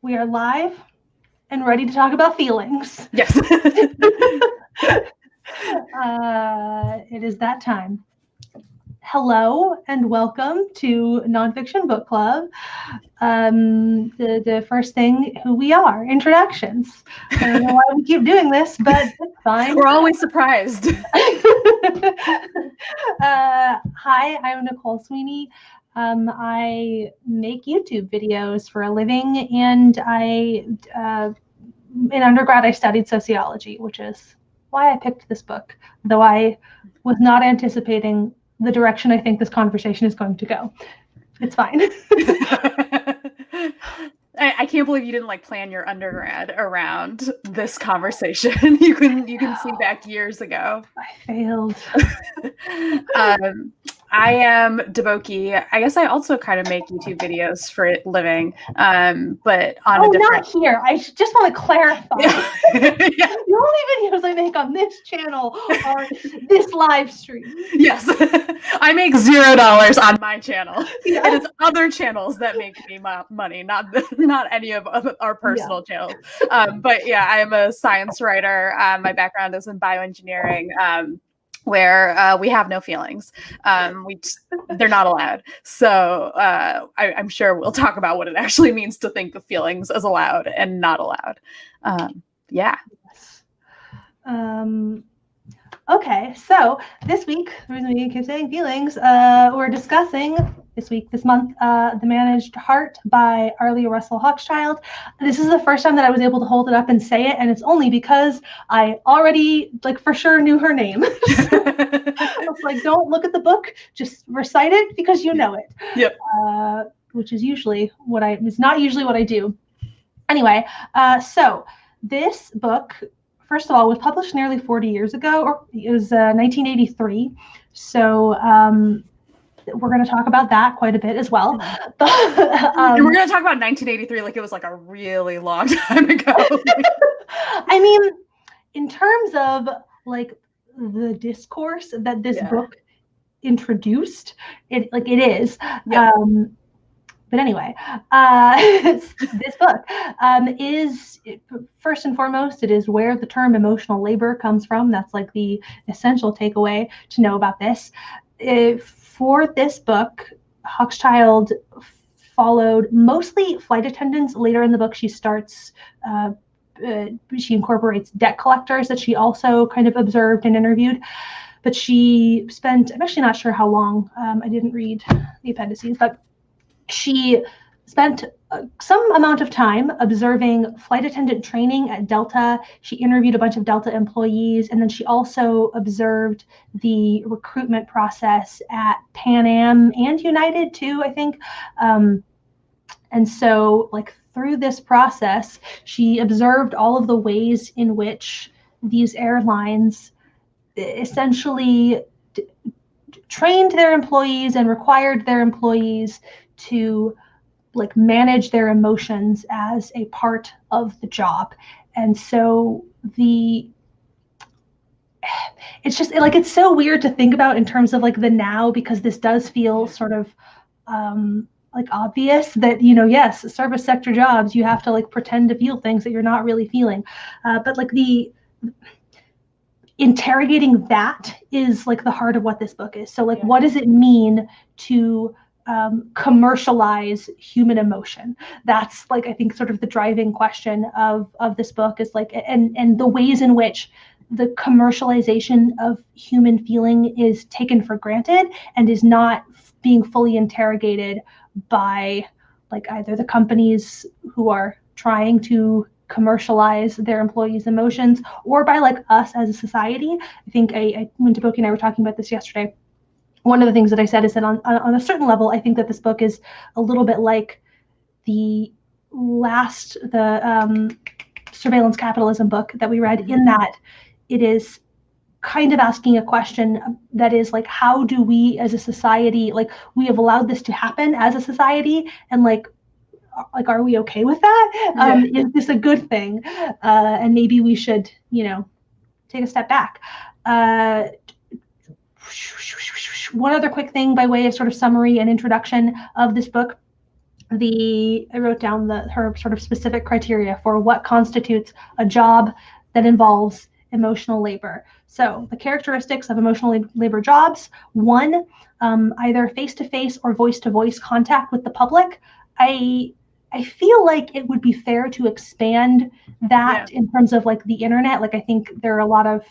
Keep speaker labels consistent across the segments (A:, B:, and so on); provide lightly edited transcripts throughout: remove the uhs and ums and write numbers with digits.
A: We are live and ready to talk about feelings.
B: Yes.
A: It is that time. Hello and welcome to Nonfiction Book Club. The first thing, who we are, introductions. I don't know why we keep doing this, but it's fine.
B: We're always surprised.
A: Hi, I'm Nicole Sweeney. I make YouTube videos for a living, and in undergrad I studied sociology, which is why I picked this book, though I was not anticipating the direction I think this conversation is going to go. It's fine.
B: I can't believe you didn't plan your undergrad around this conversation. You can see back years ago.
A: I failed.
B: I am Deboki. I guess I also kind of make YouTube videos for a living, but on a different...
A: not here. I just want to clarify.
B: Yeah.
A: The only videos I make on this channel are this live stream.
B: Yes. I make $0 on my channel. Yeah. And it's other channels that make me money, not any of our personal channels. But yeah, I am a science writer. My background is in bioengineering. Where we have no feelings. They're not allowed. So I'm sure we'll talk about what it actually means to think of feelings as allowed and not allowed. Yeah.
A: Okay, so this week, the reason we keep saying feelings, we're discussing this month, The Managed Heart by Arlie Russell Hochschild. This is the first time that I was able to hold it up and say it, and it's only because I already, for sure knew her name. I was like, don't look at the book, just recite it because you know it.
B: Yep.
A: Which is usually it's not usually what I do. Anyway, so this book, first of all, was published nearly 40 years ago, or it was 1983. So we're going to talk about that quite a bit as well.
B: And we're going to talk about 1983 like it was a really long time ago.
A: I mean, in terms of the discourse that this book introduced, it is.
B: Yeah.
A: But anyway, this book is, first and foremost, it is where the term emotional labor comes from. That's the essential takeaway to know about this. For this book, Hochschild followed mostly flight attendants. Later in the book, she starts, she incorporates debt collectors that she also kind of observed and interviewed. But she spent, I'm actually not sure how long, I didn't read the appendices, but she spent some amount of time observing flight attendant training at Delta. She interviewed a bunch of Delta employees, and then she also observed the recruitment process at Pan Am and United too, I think. And so through this process, she observed all of the ways in which these airlines essentially trained their employees and required their employees to manage their emotions as a part of the job. And so it's just it's so weird to think about in terms of the now, because this does feel sort of obvious that, yes, service sector jobs, you have to pretend to feel things that you're not really feeling. But the interrogating that is the heart of what this book is. So what does it mean to commercialize human emotion? That's I think sort of the driving question of this book is and the ways in which the commercialization of human feeling is taken for granted and is not being fully interrogated by either the companies who are trying to commercialize their employees' emotions, or by us as a society. I think when Deboki and I were talking about this yesterday, one of the things that I said is that on a certain level, I think that this book is a little bit like the surveillance capitalism book that we read, in that it is kind of asking a question that is how do we as a society, we have allowed this to happen as a society, and are we okay with that? Is this a good thing? And maybe we should, take a step back. One other quick thing by way of sort of summary and introduction of this book. I wrote down her sort of specific criteria for what constitutes a job that involves emotional labor. So the characteristics of emotional labor jobs: one, either face-to-face or voice-to-voice contact with the public. I feel like it would be fair to expand that in terms of like the internet. Like I think there are a lot of,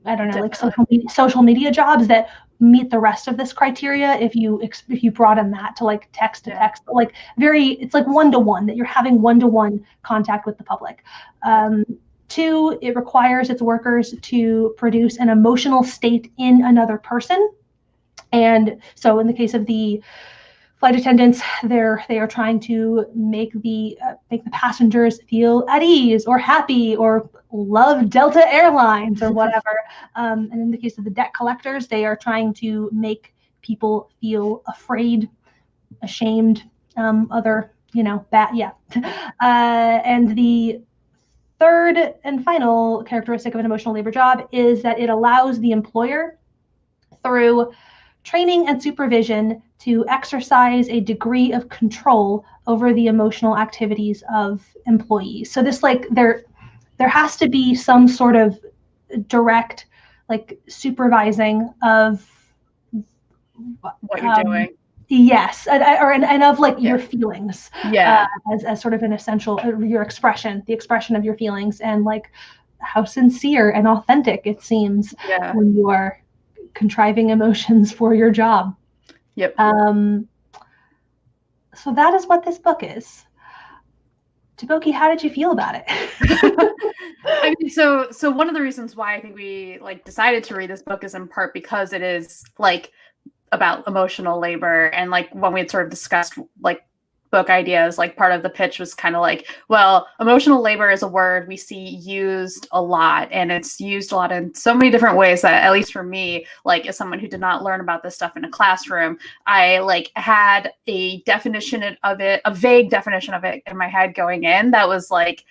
A: I don't know, like social media jobs that meet the rest of this criteria if you broaden that to like text to text, but like it's like one-to-one, that you're having one-to-one contact with the public. Two, it requires its workers to produce an emotional state in another person. And so in the case of the flight attendants, they are trying to make the passengers feel at ease or happy or love Delta Airlines or whatever. And in the case of the debt collectors, they are trying to make people feel afraid, ashamed, other, bad. Yeah. And the third and final characteristic of an emotional labor job is that it allows the employer, through training and supervision, to exercise a degree of control over the emotional activities of employees. So this, like, there has to be some sort of direct, like, supervising of
B: what you're doing.
A: Yes, and of like your feelings.
B: Yeah.
A: As sort of an essential, the expression of your feelings, and like how sincere and authentic it seems when you are contriving emotions for your job.
B: Yep.
A: So that is what this book is. Taboki, how did you feel about it?
B: I mean, so one of the reasons why I think we like decided to read this book is in part because it is like about emotional labor, and like when we had sort of discussed like book ideas, like part of the pitch was kind of like, well, emotional labor is a word we see used a lot, and it's used a lot in so many different ways that, at least for me, like as someone who did not learn about this stuff in a classroom, I like had a definition of it, a vague definition of it in my head going in that was like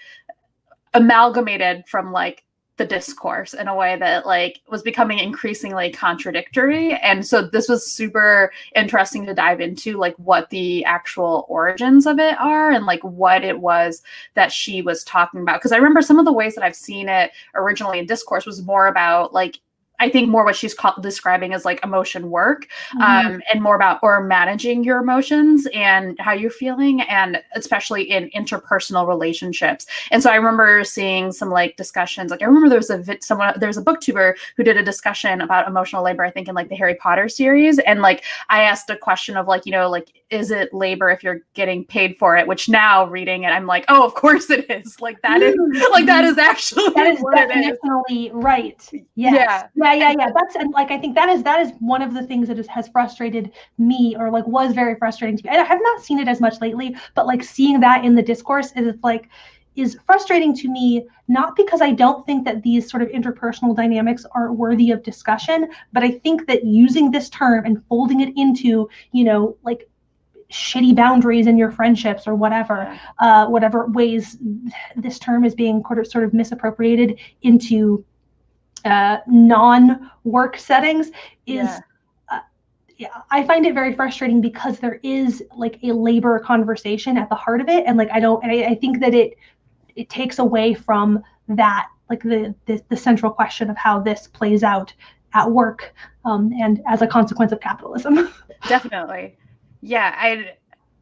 B: amalgamated from like the discourse in a way that like was becoming increasingly contradictory. And so this was super interesting to dive into, like what the actual origins of it are and like what it was that she was talking about. Because I remember some of the ways that I've seen it originally in discourse was more about like, I think more what she's describing as like emotion work, and more about or managing your emotions and how you're feeling, and especially in interpersonal relationships. And so I remember seeing some like discussions. Like I remember there's a booktuber who did a discussion about emotional labor, I think in like the Harry Potter series. And like I asked a question of like, like, is it labor if you're getting paid for it? Which now reading it, I'm like, oh, of course it is. Like that is like that is actually
A: that is definitely right. Yes. Yeah. That's, and like I think that is one of the things that has frustrated me, or like was very frustrating to me. I have not seen it as much lately, but like seeing that in the discourse is frustrating to me, not because I don't think that these sort of interpersonal dynamics are worthy of discussion, but I think that using this term and folding it into, like shitty boundaries in your friendships or whatever ways this term is being sort of misappropriated into non-work settings is I find it very frustrating, because there is like a labor conversation at the heart of it, and like I think that it takes away from that, like the central question of how this plays out at work, and as a consequence of capitalism.
B: Definitely. Yeah,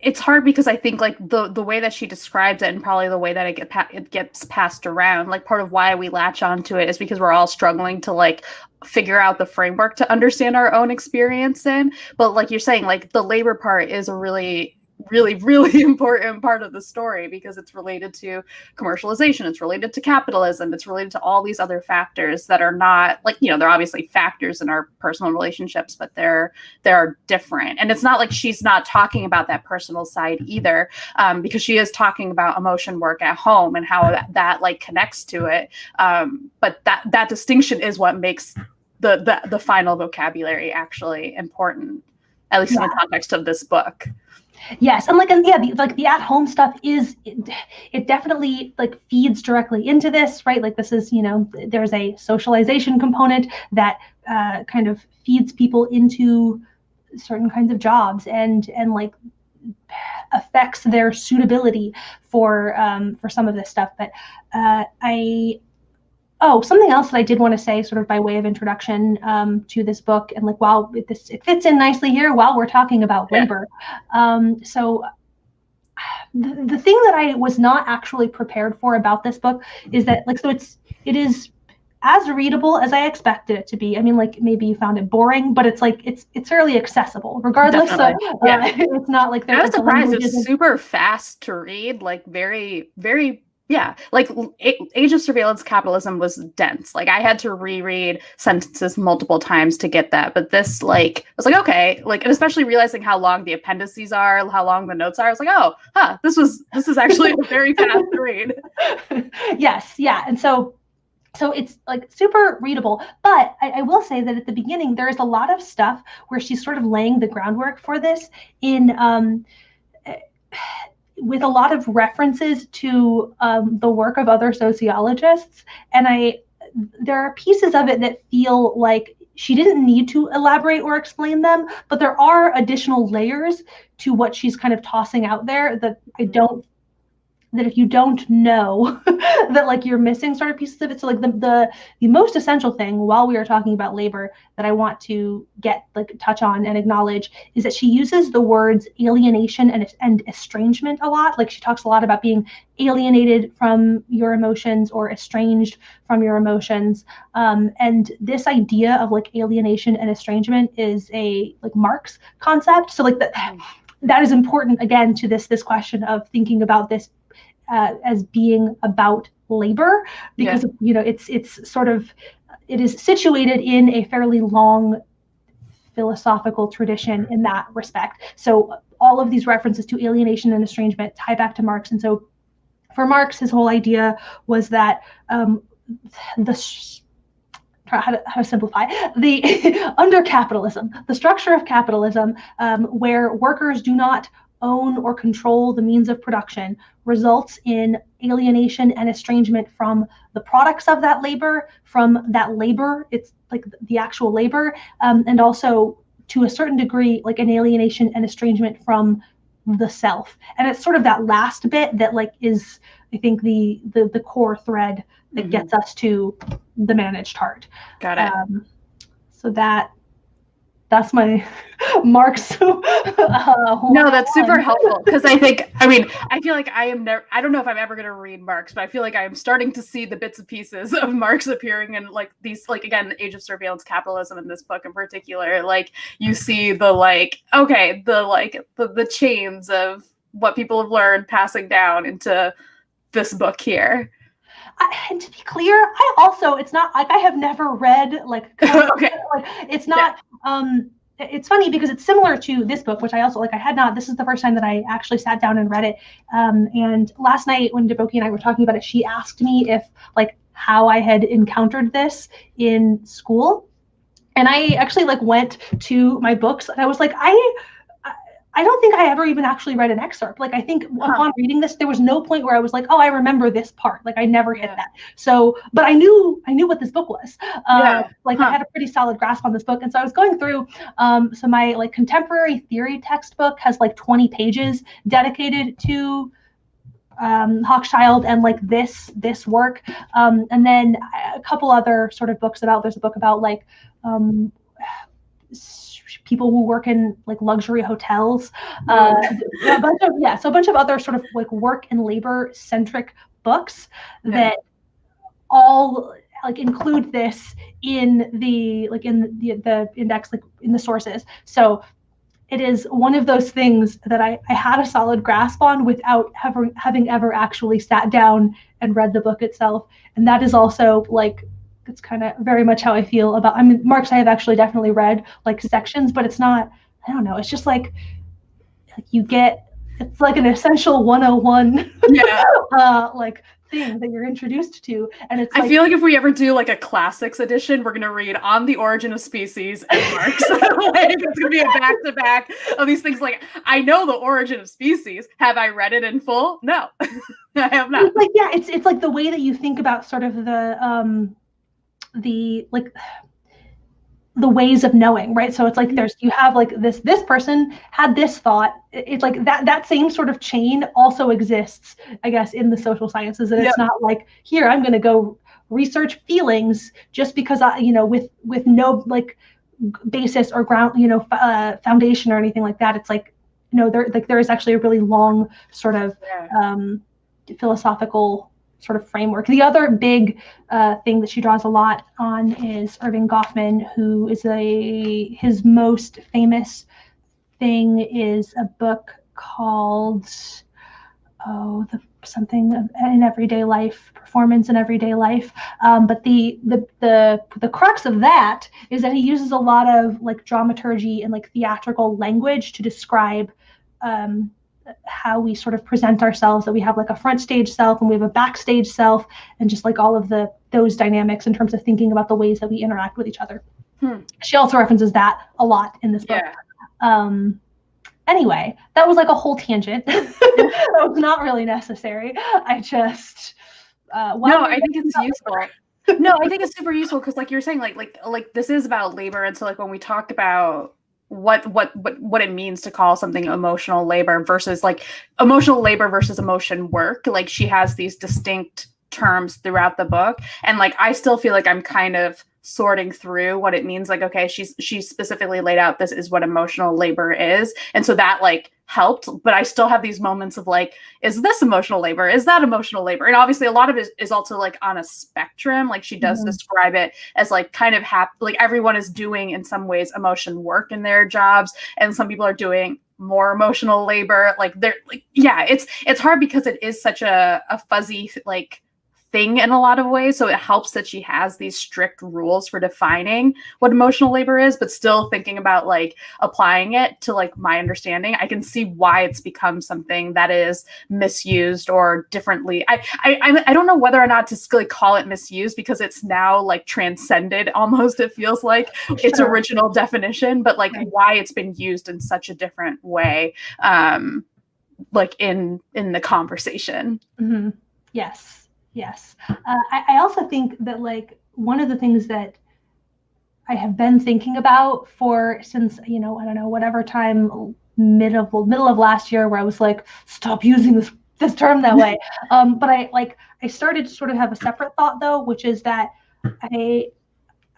B: it's hard because I think like the way that she describes it, and probably the way that it gets passed around, like part of why we latch onto it is because we're all struggling to like figure out the framework to understand our own experience in. But like you're saying, like the labor part is a really important part of the story, because it's related to commercialization, it's related to capitalism, it's related to all these other factors that are not like, they're obviously factors in our personal relationships, but they're different. And it's not like she's not talking about that personal side either, because she is talking about emotion work at home and how that like connects to it. But that distinction is what makes the final vocabulary actually important, at least in the context of this book.
A: Yes, and the at-home stuff it definitely like feeds directly into this, right? Like this is, there's a socialization component that kind of feeds people into certain kinds of jobs, and like affects their suitability for some of this stuff. But something else that I did want to say, sort of by way of introduction to this book, and like while it fits in nicely here while we're talking about labor. So the thing that I was not actually prepared for about this book is that it is as readable as I expected it to be. I mean, like maybe you found it boring, but it's like it's fairly accessible regardless. It's not like
B: I was surprised. It's super fast to read, like very, very. Yeah, like Age of Surveillance Capitalism was dense. Like I had to reread sentences multiple times to get that. But this, like, I was like, okay, like, and especially realizing how long the appendices are, how long the notes are. I was like, oh, this is actually a very fast read.
A: Yes, yeah, and so it's like super readable. But I will say that at the beginning there is a lot of stuff where she's sort of laying the groundwork for this in. With a lot of references to the work of other sociologists. And there are pieces of it that feel like she didn't need to elaborate or explain them, but there are additional layers to what she's kind of tossing out there that that if you don't know that like you're missing sort of pieces of it. So like the most essential thing while we are talking about labor that I want to touch on and acknowledge is that she uses the words alienation and estrangement a lot. Like she talks a lot about being alienated from your emotions or estranged from your emotions. And this idea of like alienation and estrangement is a like Marx concept. So like that is important again to this question of thinking about this as being about labor, because it's sort of, it is situated in a fairly long philosophical tradition in that respect. So all of these references to alienation and estrangement tie back to Marx. And so for Marx, his whole idea was that how to simplify under capitalism, the structure of capitalism, where workers do not own or control the means of production, results in alienation and estrangement from the products of that labor, it's like the actual labor, and also to a certain degree like an alienation and estrangement from the self. And it's sort of that last bit that like is, I think, the core thread that gets us to the managed heart.
B: Got it.
A: So that's my Marx.
B: No, that's super helpful, because I feel like I don't know if I'm ever going to read Marx, but I feel like I am starting to see the bits and pieces of Marx appearing in like these, like again, Age of Surveillance Capitalism in this book in particular. Like you see the chains of what people have learned passing down into this book here.
A: And to be clear, it's not like I have never read like
B: okay.
A: Like it's not it's funny because it's similar to this book, which I also like. I had not. This is the first time that I actually sat down and read it. And last night when Deboki and I were talking about it, she asked me if like how I had encountered this in school, and I actually like went to my books and I was like, I don't think I ever even actually read an excerpt. Like I think upon reading this, there was no point where I was like, oh, I remember this part. Like I never hit that. So, but I knew what this book was. I had a pretty solid grasp on this book. And so I was going through, so my like contemporary theory textbook has like 20 pages dedicated to Hochschild and like this work. And then a couple other sort of books there's a book about like, people who work in like luxury hotels, a bunch of other sort of like work and labor centric books that all like include this in the index, like in the sources. So it is one of those things that I had a solid grasp on without having ever actually sat down and read the book itself. And that is also like, it's kind of very much how I feel about, I mean, Marx I have actually definitely read like sections, but it's not, I don't know, it's just like it's like an essential 101 like thing that you're introduced to. And it's
B: I feel like if we ever do like a classics edition, we're going to read On the Origin of Species and Marx. Like, it's going to be a back-to-back of these things. Like, I know The Origin of Species. Have I read it in full? No, I have not.
A: It's like, it's like the way that you think about sort of the like the ways of knowing, right? So it's like you have like this person had this thought. It's like that same sort of chain also exists, I guess, in the social sciences. And it's not like, here, I'm going to go research feelings just because I, with no like basis or ground, foundation or anything like that. It's like, there is actually a really long sort of philosophical sort of framework. The other big thing that she draws a lot on is Irving Goffman, who is his most famous thing is a book called something in everyday life, performance in everyday life. But the crux of that is that he uses a lot of like dramaturgy and like theatrical language to describe how we sort of present ourselves, that we have like a front stage self and we have a backstage self, and just like all of those dynamics in terms of thinking about the ways that we interact with each other. She also references that a lot in this book. Anyway, that was like a whole tangent. That was not really necessary. I just
B: no, I think it's useful. No, I think it's super useful because like you're saying, like this is about labor, and so like when we talk about what it means to call something emotional labor versus emotion work, like she has these distinct terms throughout the book, and like I still feel like I'm kind of sorting through what it means. Like, okay, she specifically laid out this is what emotional labor is, and so that like helped, but I still have these moments of like, is this emotional labor, is that emotional labor? And obviously a lot of it is also like on a spectrum. Like she does describe it as like kind of like everyone is doing in some ways emotion work in their jobs, and some people are doing more emotional labor. Like they're like, it's hard because it is such a fuzzy like thing in a lot of ways. So it helps that she has these strict rules for defining what emotional labor is, but still thinking about like applying it to like my understanding. I can see why it's become something that is misused or differently. I don't know whether or not to like call it misused, because it's now like transcended almost, it feels like its original definition, but like why it's been used in such a different way, like in the conversation.
A: Yes. I also think that like one of the things that I have been thinking about since, I don't know, whatever time, middle of last year, where I was like, stop using this term that way. But I started to sort of have a separate thought though, which is that I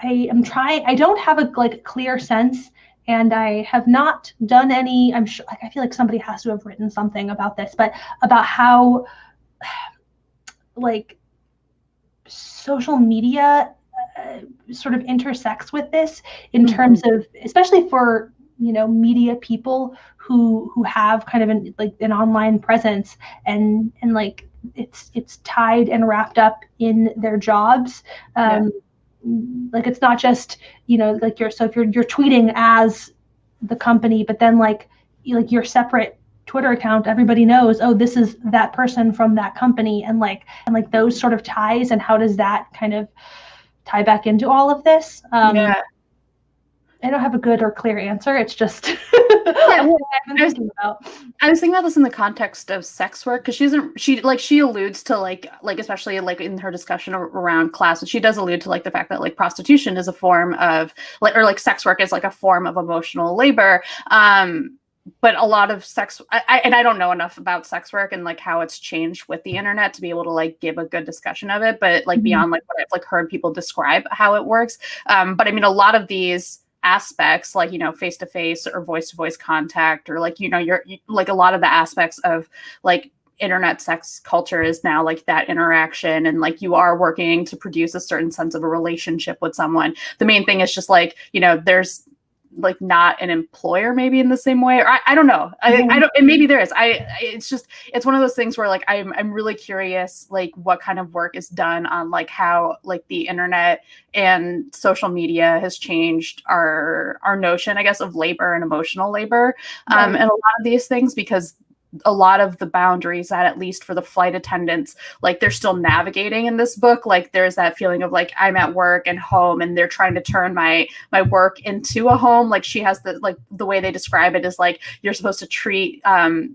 A: don't have a like clear sense, and I have not done any, I'm sure, like I feel like somebody has to have written something about this, but about how like social media sort of intersects with this in terms of, especially for media people who have kind of an online presence, and like it's tied and wrapped up in their jobs. Like it's not just like if you're tweeting as the company, but then like your separate Twitter account, everybody knows, oh, this is that person from that company, and like those sort of ties, and how does that kind of tie back into all of this? I don't have a good or clear answer. It's just
B: I've been thinking about. I was thinking about this in the context of sex work, because she alludes to like especially like in her discussion around class, she does allude to like the fact that like prostitution is a form of like sex work is like a form of emotional labor. But a lot of sex, and I don't know enough about sex work and like how it's changed with the internet to be able to like give a good discussion of it. But like beyond like what I've like heard people describe how it works. But I mean, a lot of these aspects, like face-to-face or voice-to-voice contact, or like you're like a lot of the aspects of like internet sex culture is now like that interaction, and like you are working to produce a certain sense of a relationship with someone. The main thing is just like there's like not an employer maybe in the same way, or I don't know. I don't, and maybe there is. It's one of those things where like I'm really curious like what kind of work is done on like how like the internet and social media has changed our notion, I guess, of labor and emotional labor, and a lot of these things, because a lot of the boundaries that, at least for the flight attendants, like they're still navigating in this book. Like there's that feeling of like I'm at work and home, and they're trying to turn my work into a home. Like she has the way they describe it is like you're supposed to treat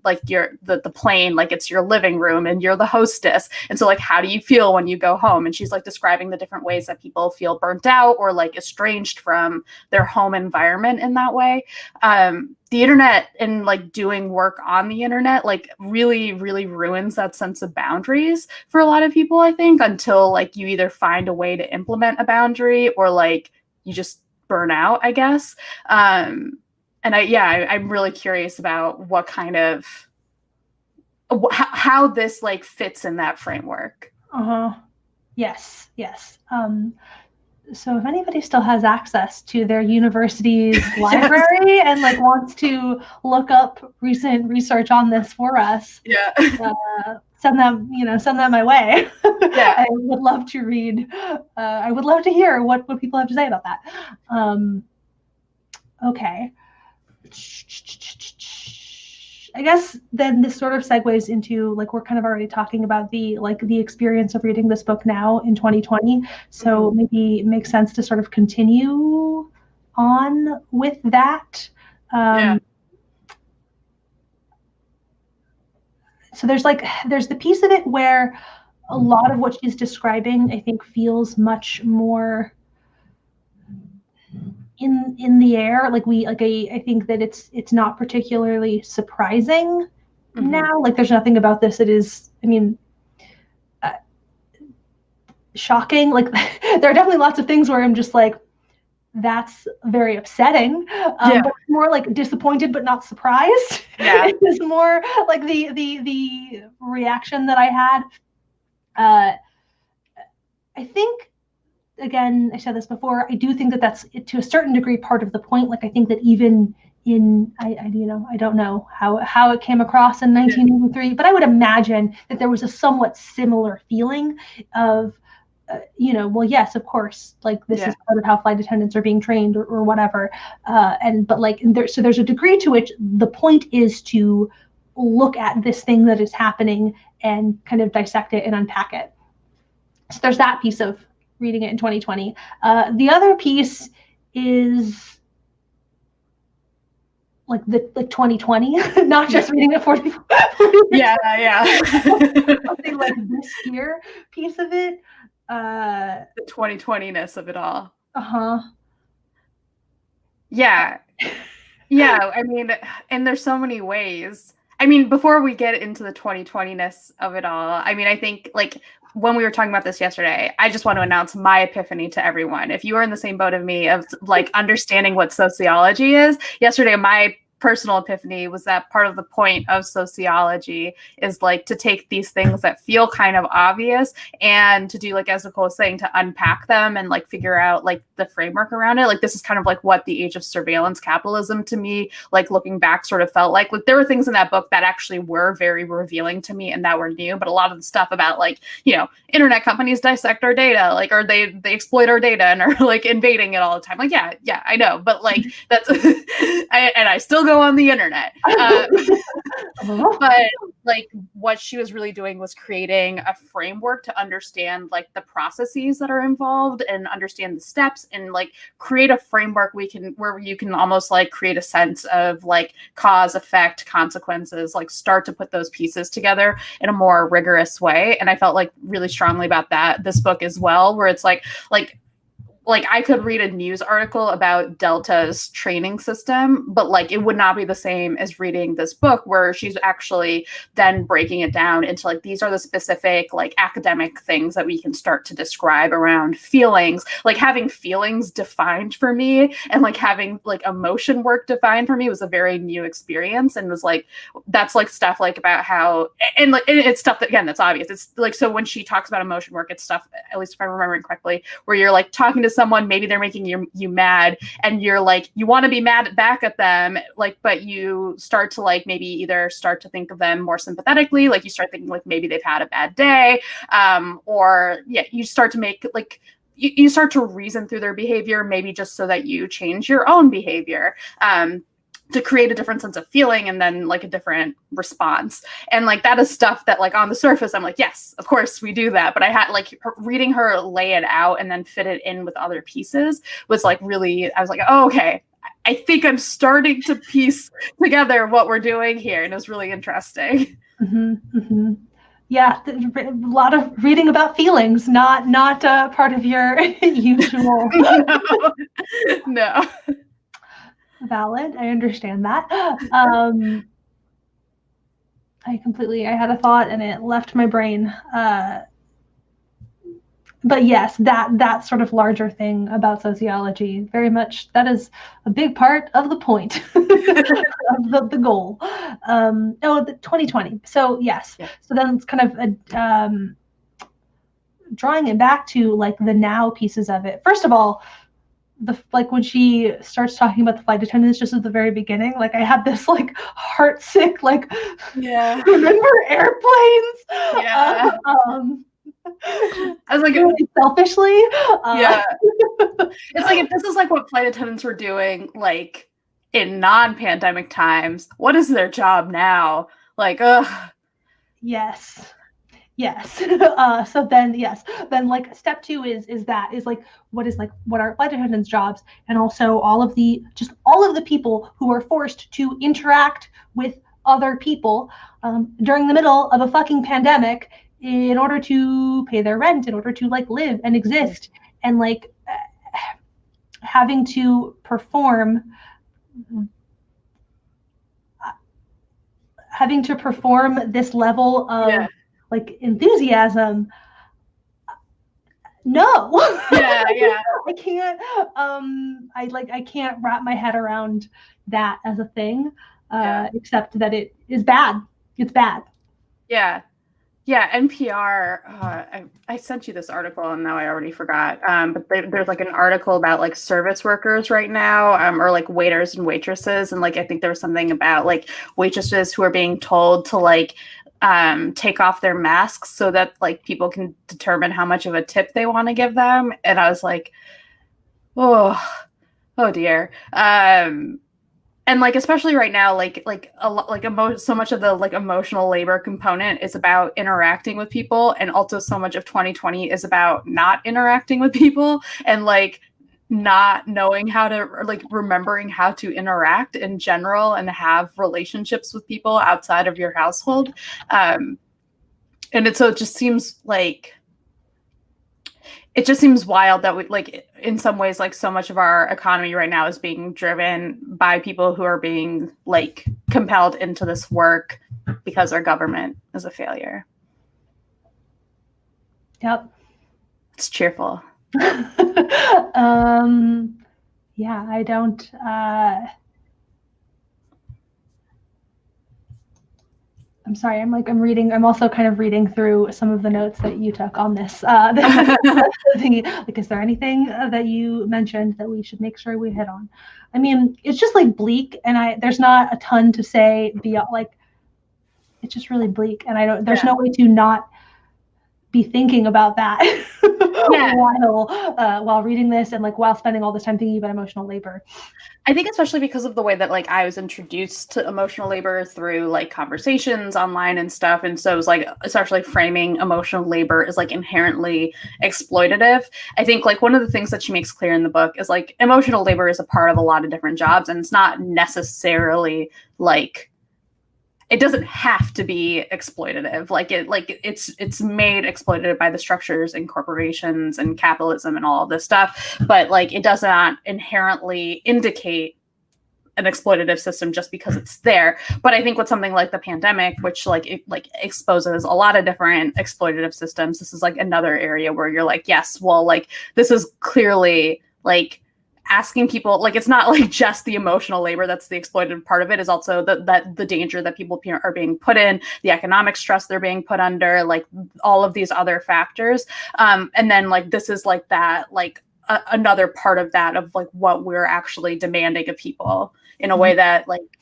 B: like the plane like it's your living room and you're the hostess. And so like how do you feel when you go home? And she's like describing the different ways that people feel burnt out or like estranged from their home environment in that way. The internet and like doing work on the internet like really, really ruins that sense of boundaries for a lot of people, I think, until like you either find a way to implement a boundary or like you just burn out, I guess. And I'm really curious about what kind of how this like fits in that framework.
A: Yes. So if anybody still has access to their university's library and like wants to look up recent research on this for us, send them my way. Yeah. I would love to read. I would love to hear what people have to say about that. Okay. I guess then this sort of segues into like we're kind of already talking about the experience of reading this book now in 2020. So maybe it makes sense to sort of continue on with that. So there's the piece of it where a lot of what she's describing, I think, feels much more in the air. I think that it's not particularly surprising now. Like there's nothing about this that is, shocking. Like there are definitely lots of things where I'm just like, that's very upsetting. But more like disappointed but not surprised. Yeah. It was more like the reaction that I had. I think, again, I said this before, I do think that that's to a certain degree part of the point. Like I think that even in I don't know how it came across in 1983, but I would imagine that there was a somewhat similar feeling of well, yes, of course, like this is part of how flight attendants are being trained or whatever. There's a degree to which the point is to look at this thing that is happening and kind of dissect it and unpack it. So there's that piece of reading it in 2020. The other piece is like 2020, not just reading it 40. Something like this here piece of it.
B: The 2020-ness of it all. I mean, and there's so many ways. I mean, before we get into the 2020-ness of it all, I mean, I think like when we were talking about this yesterday, I just want to announce my epiphany to everyone. If you are in the same boat of me of like understanding what sociology is, yesterday my personal epiphany was that part of the point of sociology is like to take these things that feel kind of obvious and to do, like as Nicole was saying, to unpack them and like figure out like the framework around it. Like this is kind of like what the age of surveillance capitalism to me, like looking back, sort of felt like there were things in that book that actually were very revealing to me and that were new. But a lot of the stuff about like, internet companies dissect our data, like, or they exploit our data and are like invading it all the time. Like, yeah, I know. But like that's, I still go on the internet. But like what she was really doing was creating a framework to understand like the processes that are involved and understand the steps and like create a framework where you can almost like create a sense of like cause, effect, consequences, like start to put those pieces together in a more rigorous way. And I felt like really strongly about this book as well, where it's like I could read a news article about Delta's training system, but like it would not be the same as reading this book where she's actually then breaking it down into like, these are the specific like academic things that we can start to describe around feelings, like having feelings defined for me and like having like emotion work defined for me was a very new experience and was like, that's like stuff like about how, and like, it's stuff that, again, that's obvious. It's like, so when she talks about emotion work, it's stuff, at least if I'm remembering correctly, where you're like talking to someone, maybe they're making you mad and you're like, you want to be mad back at them, like, but you start to like maybe either start to think of them more sympathetically, like you start thinking like maybe they've had a bad day, or you start to make like you start to reason through their behavior, maybe just so that you change your own behavior. to create a different sense of feeling and then like a different response. And like that is stuff that like on the surface I'm like, yes, of course we do that, but I had like reading her lay it out and then fit it in with other pieces was like really, I was like, oh, okay, I think I'm starting to piece together what we're doing here, and it was really interesting.
A: Yeah, a lot of reading about feelings, not part of your usual.
B: No.
A: Valid. I understand that. I had a thought and it left my brain. But yes, that sort of larger thing about sociology, very much, that is a big part of the point of the goal. The 2020. So yes. Yeah. So then it's kind of drawing it back to like the now pieces of it. First of all, when she starts talking about the flight attendants just at the very beginning, like I had this like heartsick, like,
B: yeah,
A: remember airplanes?
B: Yeah.
A: I was like, really selfishly.
B: Yeah. It's like, if this is like what flight attendants were doing like in non-pandemic times, what is their job now? Like,
A: Yes. So then like step 2 is like what are flight attendants' jobs, and also all of the people who are forced to interact with other people during the middle of a fucking pandemic in order to pay their rent, in order to like live and exist, and like having to perform this level of like enthusiasm. No.
B: Yeah.
A: I can't I can't wrap my head around that as a thing, except that it is bad. It's bad.
B: Yeah, NPR, I sent you this article and now I already forgot. But there's like an article about like service workers right now, or like waiters and waitresses. And like, I think there was something about like waitresses who are being told to like take off their masks so that like people can determine how much of a tip they want to give them. And I was like, oh dear. And like, especially right now, so much of the like emotional labor component is about interacting with people, and also so much of 2020 is about not interacting with people and like not knowing how to, or like remembering how to interact in general and have relationships with people outside of your household. And it just seems like, it just seems wild that we, like, in some ways, like so much of our economy right now is being driven by people who are being like compelled into this work because our government is a failure.
A: Yep.
B: It's cheerful.
A: Yeah, I don't, I'm sorry, I'm also kind of reading through some of the notes that you took on this. Like, is there anything that you mentioned that we should make sure we hit on? I mean, it's just like bleak, and there's not a ton to say beyond, like, it's just really bleak, and there's no way to not be thinking about that while reading this, and like while spending all this time thinking about emotional labor.
B: I think especially because of the way that like I was introduced to emotional labor through like conversations online and stuff. And so it was like, especially framing emotional labor is like inherently exploitative. I think like one of the things that she makes clear in the book is like emotional labor is a part of a lot of different jobs, and it's not necessarily like, it doesn't have to be exploitative. It's made exploitative by the structures and corporations and capitalism and all of this stuff. But like, it does not inherently indicate an exploitative system just because it's there. But I think with something like the pandemic, which it exposes a lot of different exploitative systems, this is like another area where you're like, yes, well, like this is clearly like asking people, like, it's not like just the emotional labor that's the exploitative part of it, is also the danger that people are being put in, the economic stress they're being put under, like all of these other factors. And then like, this is like that, like another part of that, of like what we're actually demanding of people in a way that like,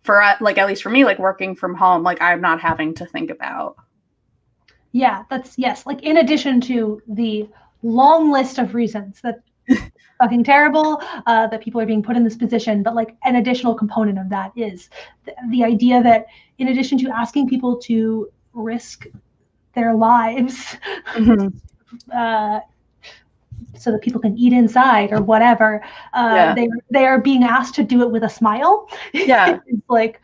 B: for like, at least for me, like working from home, like I'm not having to think about.
A: Yeah, that's, yes. Like in addition to the long list of reasons that fucking terrible that people are being put in this position. But like an additional component of that is the idea that in addition to asking people to risk their lives so that people can eat inside or whatever, they are being asked to do it with a smile.
B: Yeah.
A: It's like,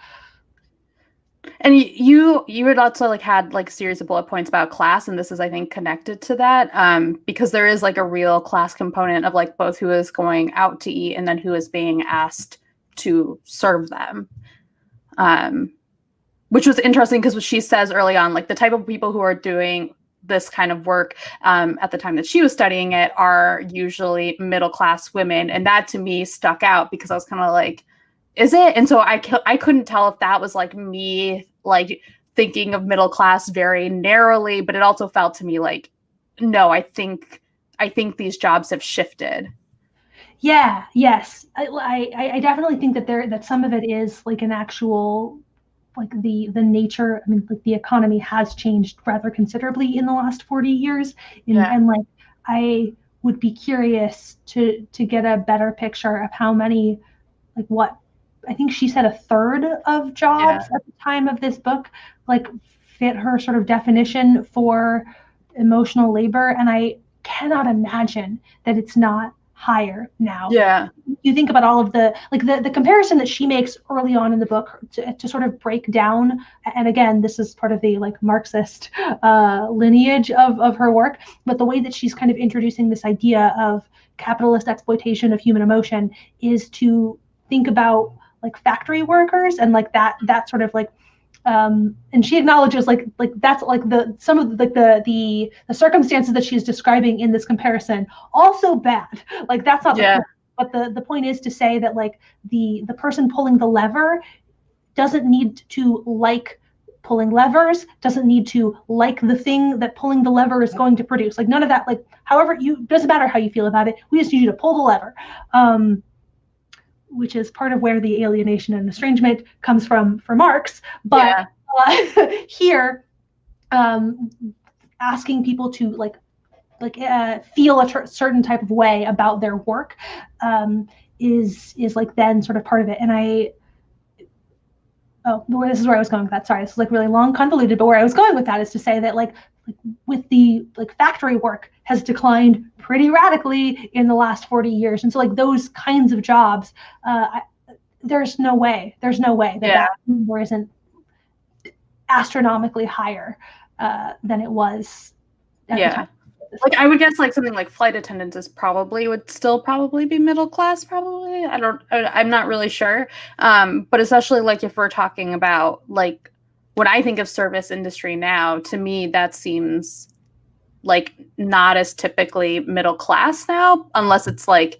B: and you had also like had like a series of bullet points about class, and this is, I think, connected to that, because there is like a real class component of like both who is going out to eat and then who is being asked to serve them, which was interesting because she says early on, like the type of people who are doing this kind of work at the time that she was studying it are usually middle-class women, and that to me stuck out because I was kind of like, is it? And so I couldn't tell if that was like me like thinking of middle class very narrowly, but it also felt to me like, no, I think these jobs have shifted.
A: Yeah, yes. I definitely think that some of it is like an actual, like the nature. I mean, like the economy has changed rather considerably in the last 40 years. And like, I would be curious to get a better picture of how many, like what, I think she said a third of jobs at the time of this book, like fit her sort of definition for emotional labor. And I cannot imagine that it's not higher now.
B: Yeah.
A: You think about all of the, like the comparison that she makes early on in the book to sort of break down. And again, this is part of the like Marxist lineage of her work, but the way that she's kind of introducing this idea of capitalist exploitation of human emotion is to think about like factory workers and like that sort of like, and she acknowledges like that's like the some of the, like the circumstances that she's describing in this comparison also bad. Like that's not the point. But the point is to say that like the person pulling the lever doesn't need to like pulling levers, doesn't need to like the thing that pulling the lever is going to produce. Like none of that, like however you, doesn't matter how you feel about it, we just need you to pull the lever. Which is part of where the alienation and estrangement comes from for Marx. But here, asking people to like feel a certain type of way about their work is like then sort of part of it. And this is where I was going with that. Sorry, this is like really long, convoluted, but where I was going with that is to say that like with the like factory work has declined pretty radically in the last 40 years. And so like those kinds of jobs, there's no way that number isn't astronomically higher than it was at the time.
B: Like I would guess like something like flight attendants would still be middle class, probably. I'm not really sure. But especially like if we're talking about like when I think of service industry now, to me that seems like not as typically middle class now, unless it's like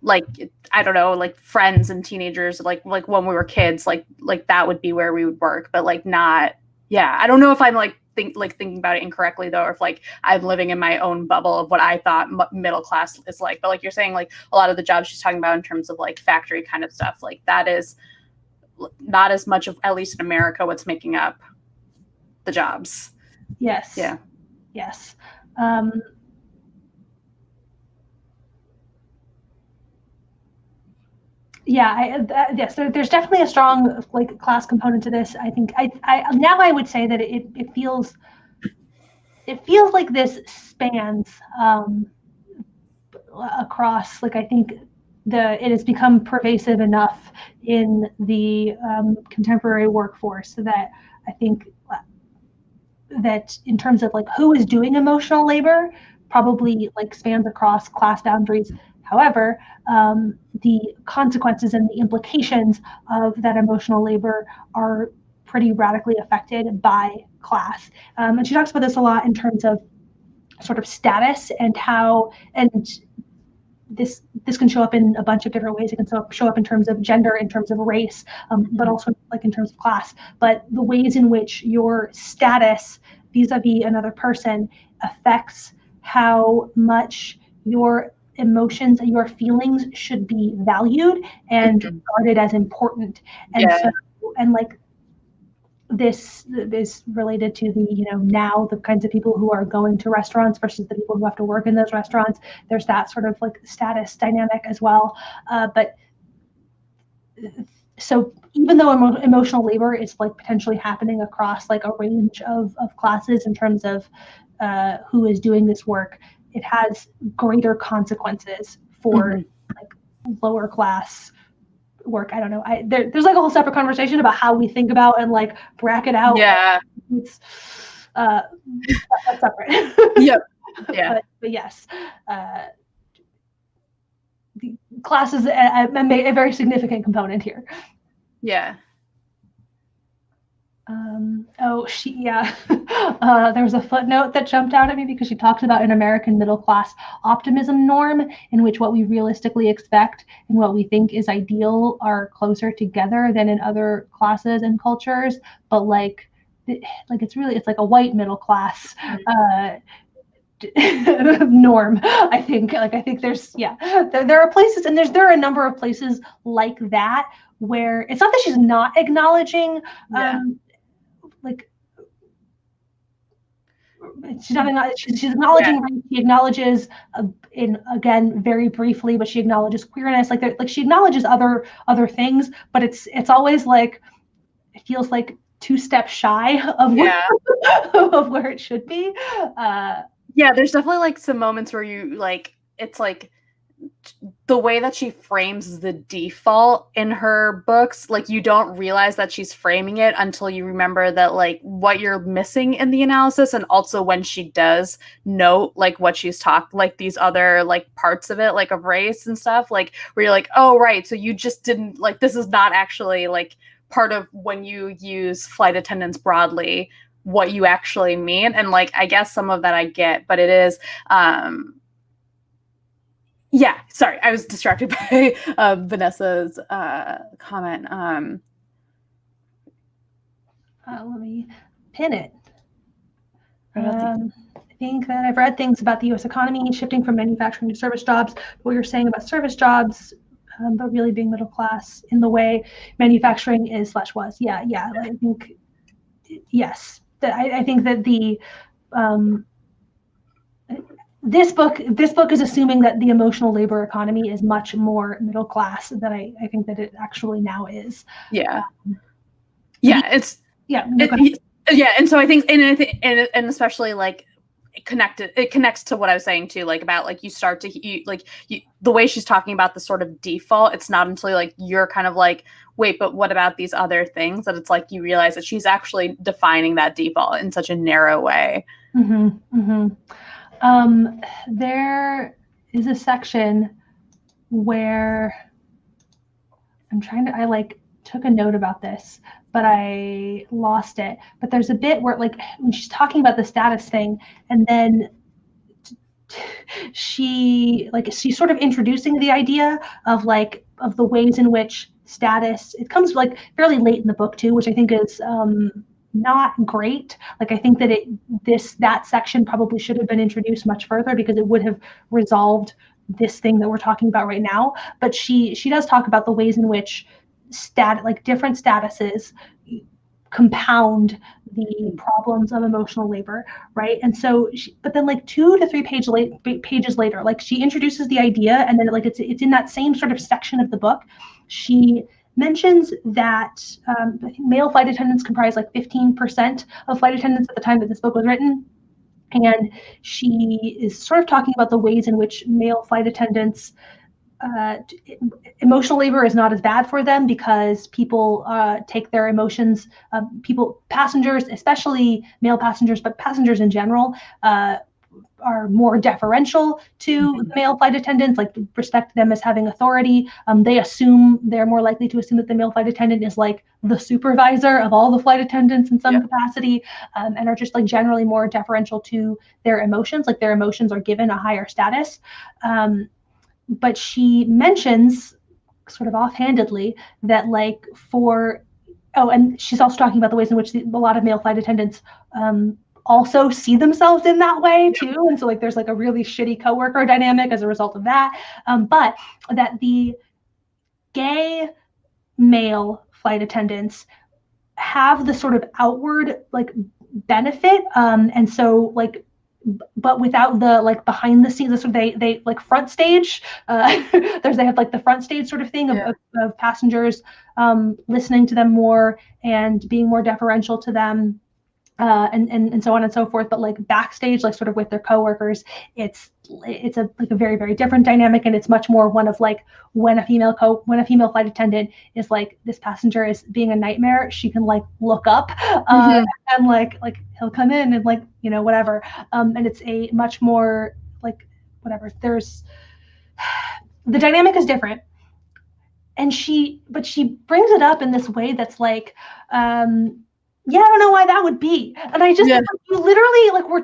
B: I don't know, like Friends and teenagers, like when we were kids, like that would be where we would work, but like not. Yeah, I don't know if I'm like thinking about it incorrectly though, or if like I'm living in my own bubble of what I thought middle class is like. But like you're saying, like a lot of the jobs she's talking about in terms of like factory kind of stuff, like that is not as much of, at least in America, what's making up the jobs.
A: Yes.
B: Yeah.
A: Yes. Yes, there's definitely a strong like class component to this. I think I would say that it feels like this spans across, like I think it has become pervasive enough in the contemporary workforce that I think that in terms of like who is doing emotional labor probably like spans across class boundaries. However, the consequences and the implications of that emotional labor are pretty radically affected by class. And she talks about this a lot in terms of sort of status and how, and this can show up in a bunch of different ways. It can show up in terms of gender, in terms of race, but also like in terms of class. But the ways in which your status vis-a-vis another person affects how much your emotions and your feelings should be valued and regarded as important. And so, and like this is related to the, now the kinds of people who are going to restaurants versus the people who have to work in those restaurants. There's that sort of like status dynamic as well. But so even though emotional labor is like potentially happening across like a range of classes in terms of who is doing this work, it has greater consequences for like lower class work. I don't know. There's like a whole separate conversation about how we think about and like bracket out.
B: Yeah.
A: It's that's separate.
B: Yep. Yeah.
A: But yes, the class is a very significant component here.
B: Yeah.
A: There was a footnote that jumped out at me because she talks about an American middle class optimism norm in which what we realistically expect and what we think is ideal are closer together than in other classes and cultures. But it's like a white middle class norm. I think there's there are places, and there are a number of places like that where it's not that she's not acknowledging she's acknowledging race. She acknowledges again very briefly, but she acknowledges queerness. She acknowledges other things, but it's always like it feels like 2 steps shy of of where it should be.
B: There's definitely like some moments where you it's like the way that she frames the default in her books, like you don't realize that she's framing it until you remember that like what you're missing in the analysis, and also when she does note like what she's like these other like parts of it, like of race and stuff, like where you're like, oh right, so you just didn't like, this is not actually like part of when you use flight attendants broadly what you actually mean. And like I guess some of that I get, but it is sorry, I was distracted by Vanessa's comment.
A: Let me pin it. I think that I've read things about the U.S. economy shifting from manufacturing to service jobs. What you're saying about service jobs, but really being middle class in the way manufacturing is / was. Yeah. I think yes. I think that the this book is assuming that the emotional labor economy is much more middle class than I think that it actually now is.
B: And so I think and especially like it connects to what I was saying too, like about like you start to the way she's talking about the sort of default, it's not until like you're kind of like, wait, but what about these other things, that it's like you realize that she's actually defining that default in such a narrow way.
A: There is a section where I took a note about this, but I lost it. But there's a bit where like when she's talking about the status thing, and then she's sort of introducing the idea of the ways in which status, it comes like fairly late in the book too, which I think is not great. Like I think that that section probably should have been introduced much further, because it would have resolved this thing that we're talking about right now. But she does talk about the ways in which different statuses compound the problems of emotional labor, right? And so, but then 2 to 3 pages later, like she introduces the idea, and then it's in that same sort of section of the book. She mentions that I think male flight attendants comprise 15% of flight attendants at the time that this book was written. And she is sort of talking about the ways in which male flight attendants, emotional labor is not as bad for them, because people take their emotions, passengers, especially male passengers, but passengers in general, are more deferential to male flight attendants, respect them as having authority. They're more likely to assume that the male flight attendant is like the supervisor of all the flight attendants in some capacity, and are just generally more deferential to their emotions. Their emotions are given a higher status. But she mentions sort of offhandedly that and she's also talking about the ways in which a lot of male flight attendants also see themselves in that way too. And so there's a really shitty coworker dynamic as a result of that. But that the gay male flight attendants have the sort of outward like benefit, and so like, but without the like behind the scenes. So they like front stage. They have like the front stage sort of thing of passengers listening to them more and being more deferential to them, and so on and so forth. But like backstage, like sort of with their coworkers, it's a like a very, very different dynamic, and it's much more one of like when a female flight attendant is like, this passenger is being a nightmare, she can like look up, and like he'll come in and like, you know, whatever, and it's a much more like whatever. There's the dynamic is different, and she brings it up in this way that's like, yeah, I don't know why that would be. And I just, you literally, like, we're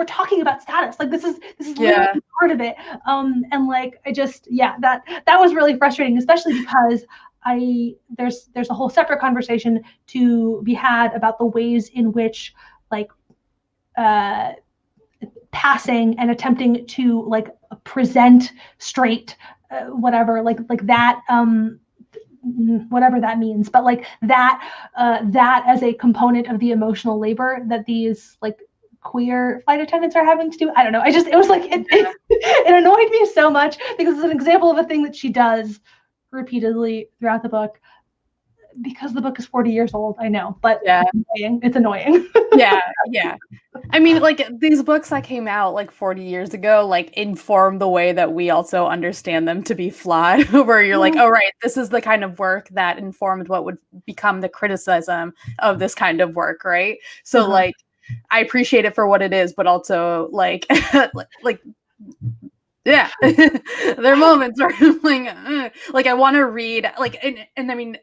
A: talking about status. Like, this is literally part of it. And like, I just, that was really frustrating, especially because there's a whole separate conversation to be had about the ways in which like, passing and attempting to like present straight, whatever, like that, whatever that means, but like that as a component of the emotional labor that these like queer flight attendants are having to do. I don't know. It was like it annoyed me so much because it's an example of a thing that she does repeatedly throughout the book. Because the book is 40 years old, I know, but it's annoying.
B: Yeah. I mean, like, these books that came out like 40 years ago, like, inform the way that we also understand them to be flawed, where you're like, oh, right, this is the kind of work that informed what would become the criticism of this kind of work, right? So, like, I appreciate it for what it is, but also, like, there are moments where I'm like, I want to read, like, and I mean,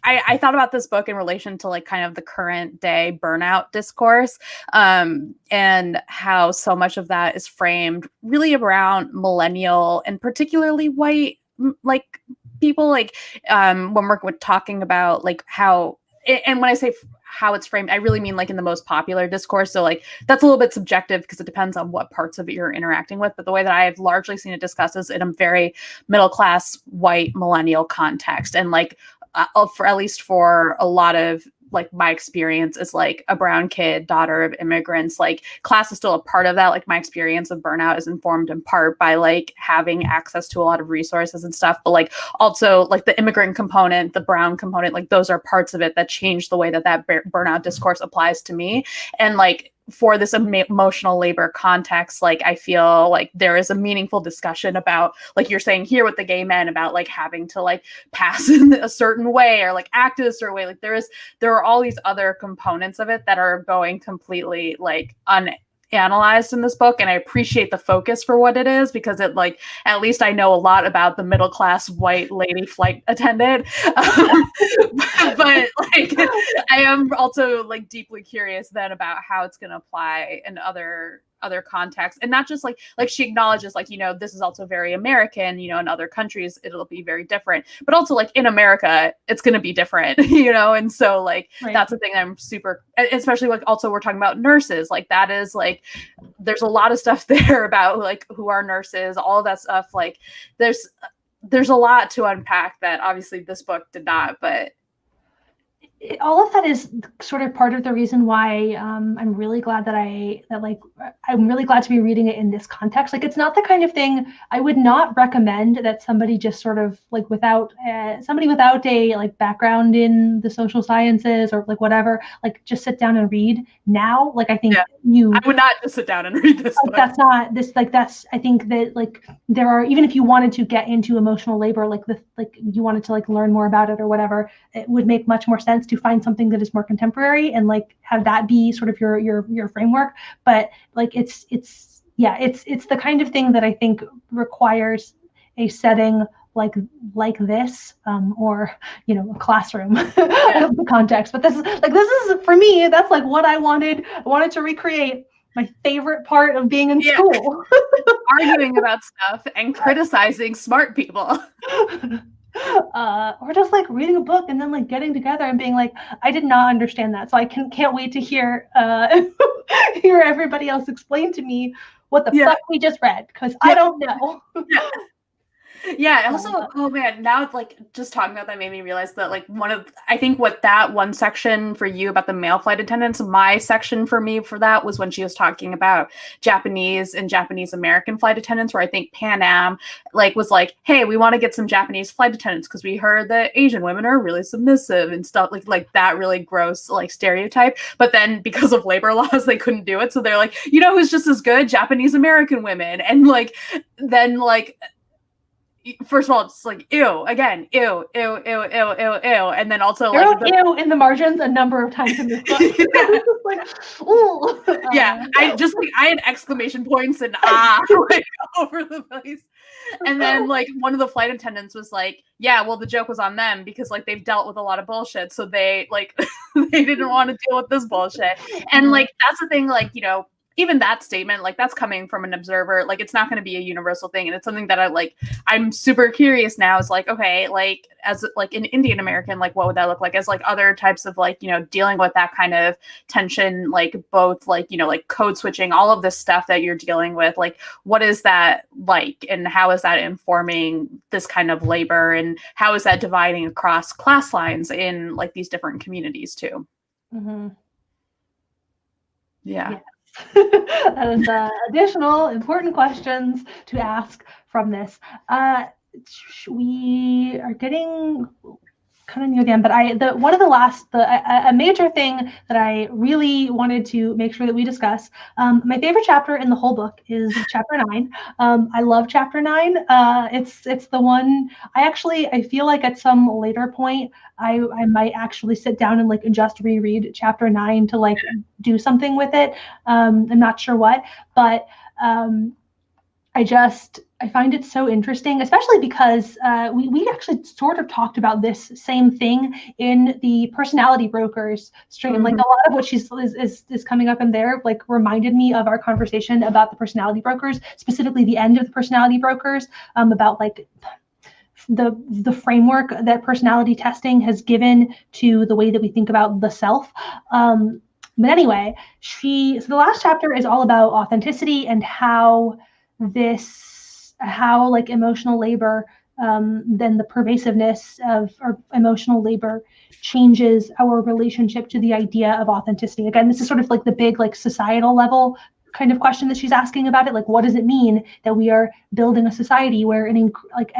B: I thought about this book in relation to like kind of the current day burnout discourse, and how so much of that is framed really around millennial and particularly white like people, like when we're talking about like how, and when I say how it's framed, I really mean like in the most popular discourse. So like that's a little bit subjective because it depends on what parts of it you're interacting with. But the way that I've largely seen it discussed is in a very middle class white millennial context, and like for at least for a lot of like my experience as like a brown kid, daughter of immigrants, like class is still a part of that. Like my experience of burnout is informed in part by like having access to a lot of resources and stuff, but like also like the immigrant component, the brown component, like those are parts of it that change the way that burnout discourse applies to me. And like for this emotional labor context, like I feel like there is a meaningful discussion about, like you're saying here with the gay men, about like having to like pass in a certain way or like act in a certain way. Like there are all these other components of it that are going completely like analyzed in this book, and I appreciate the focus for what it is, because it like at least I know a lot about the middle class white lady flight attendant, but like I am also like deeply curious then about how it's going to apply in other contexts, and not just like she acknowledges like, you know, this is also very American, you know, in other countries it'll be very different, but also like in America it's going to be different, you know. And so like that's the thing that I'm super, especially like also we're talking about nurses, like that is like there's a lot of stuff there about like who are nurses, all of that stuff. Like there's a lot to unpack that obviously this book did not, but
A: all of that is sort of part of the reason why I'm really glad I'm really glad to be reading it in this context. Like, it's not the kind of thing I would not recommend that somebody just sort of like without a like background in the social sciences or like whatever, like just sit down and read now. Like, I think I
B: would not just sit down and read this book.
A: That's not this, like, that's, I think that like there are, even if you wanted to get into emotional labor, like you wanted to like learn more about it or whatever, it would make much more sense to find something that is more contemporary and like have that be sort of your framework. But like it's the kind of thing that I think requires a setting like this, or, you know, a classroom the context. But this is for me, that's like what I wanted to recreate my favorite part of being in school.
B: Arguing about stuff and criticizing smart people.
A: Or just like reading a book and then like getting together and being like, I did not understand that, so I can't wait to hear hear everybody else explain to me what the fuck we just read, because I don't know.
B: Yeah. Also, oh man, now like just talking about that made me realize that like I think what that one section for you about the male flight attendants, my section for me for that was when she was talking about Japanese and Japanese American flight attendants, where I think Pan Am like was like, hey, we want to get some Japanese flight attendants because we heard that Asian women are really submissive and stuff like that really gross like stereotype. But then because of labor laws, they couldn't do it. So they're like, you know who's just as good? Japanese American women. And like then like first of all, it's like ew again, ew, ew, ew, ew, ew, ew, and then also like
A: ew in the margins a number of times in this book. Like, ooh.
B: Yeah, I had exclamation points and like over the place. And then like one of the flight attendants was like, yeah, well the joke was on them because like they've dealt with a lot of bullshit, so they like they didn't want to deal with this bullshit. And like that's the thing, like, you know, even that statement, like that's coming from an observer, like it's not going to be a universal thing. And it's something that I'm super curious now is like, okay, like as like an Indian American, like what would that look like as like other types of like, you know, dealing with that kind of tension, like both like, you know, like code switching, all of this stuff that you're dealing with, like what is that like, and how is that informing this kind of labor, and how is that dividing across class lines in like these different communities too?
A: Mm-hmm.
B: Yeah.
A: That is additional important questions to ask from this. We are getting kind of near the end, but a major thing that I really wanted to make sure that we discuss. My favorite chapter in the whole book is chapter 9. I love chapter 9. It's the one I feel like at some later point I might actually sit down and like just reread chapter 9 to like do something with it. I'm not sure what, but I find it so interesting, especially because we actually sort of talked about this same thing in the personality brokers stream. Mm-hmm. Like a lot of what is coming up in there, like reminded me of our conversation about the personality brokers, specifically the end of the personality brokers, about like the framework that personality testing has given to the way that we think about the self. But anyway, so the last chapter is all about authenticity and how like emotional labor, then the pervasiveness of our emotional labor changes our relationship to the idea of authenticity. Again, this is sort of like the big like societal level kind of question that she's asking about it. Like, what does it mean that we are building a society where an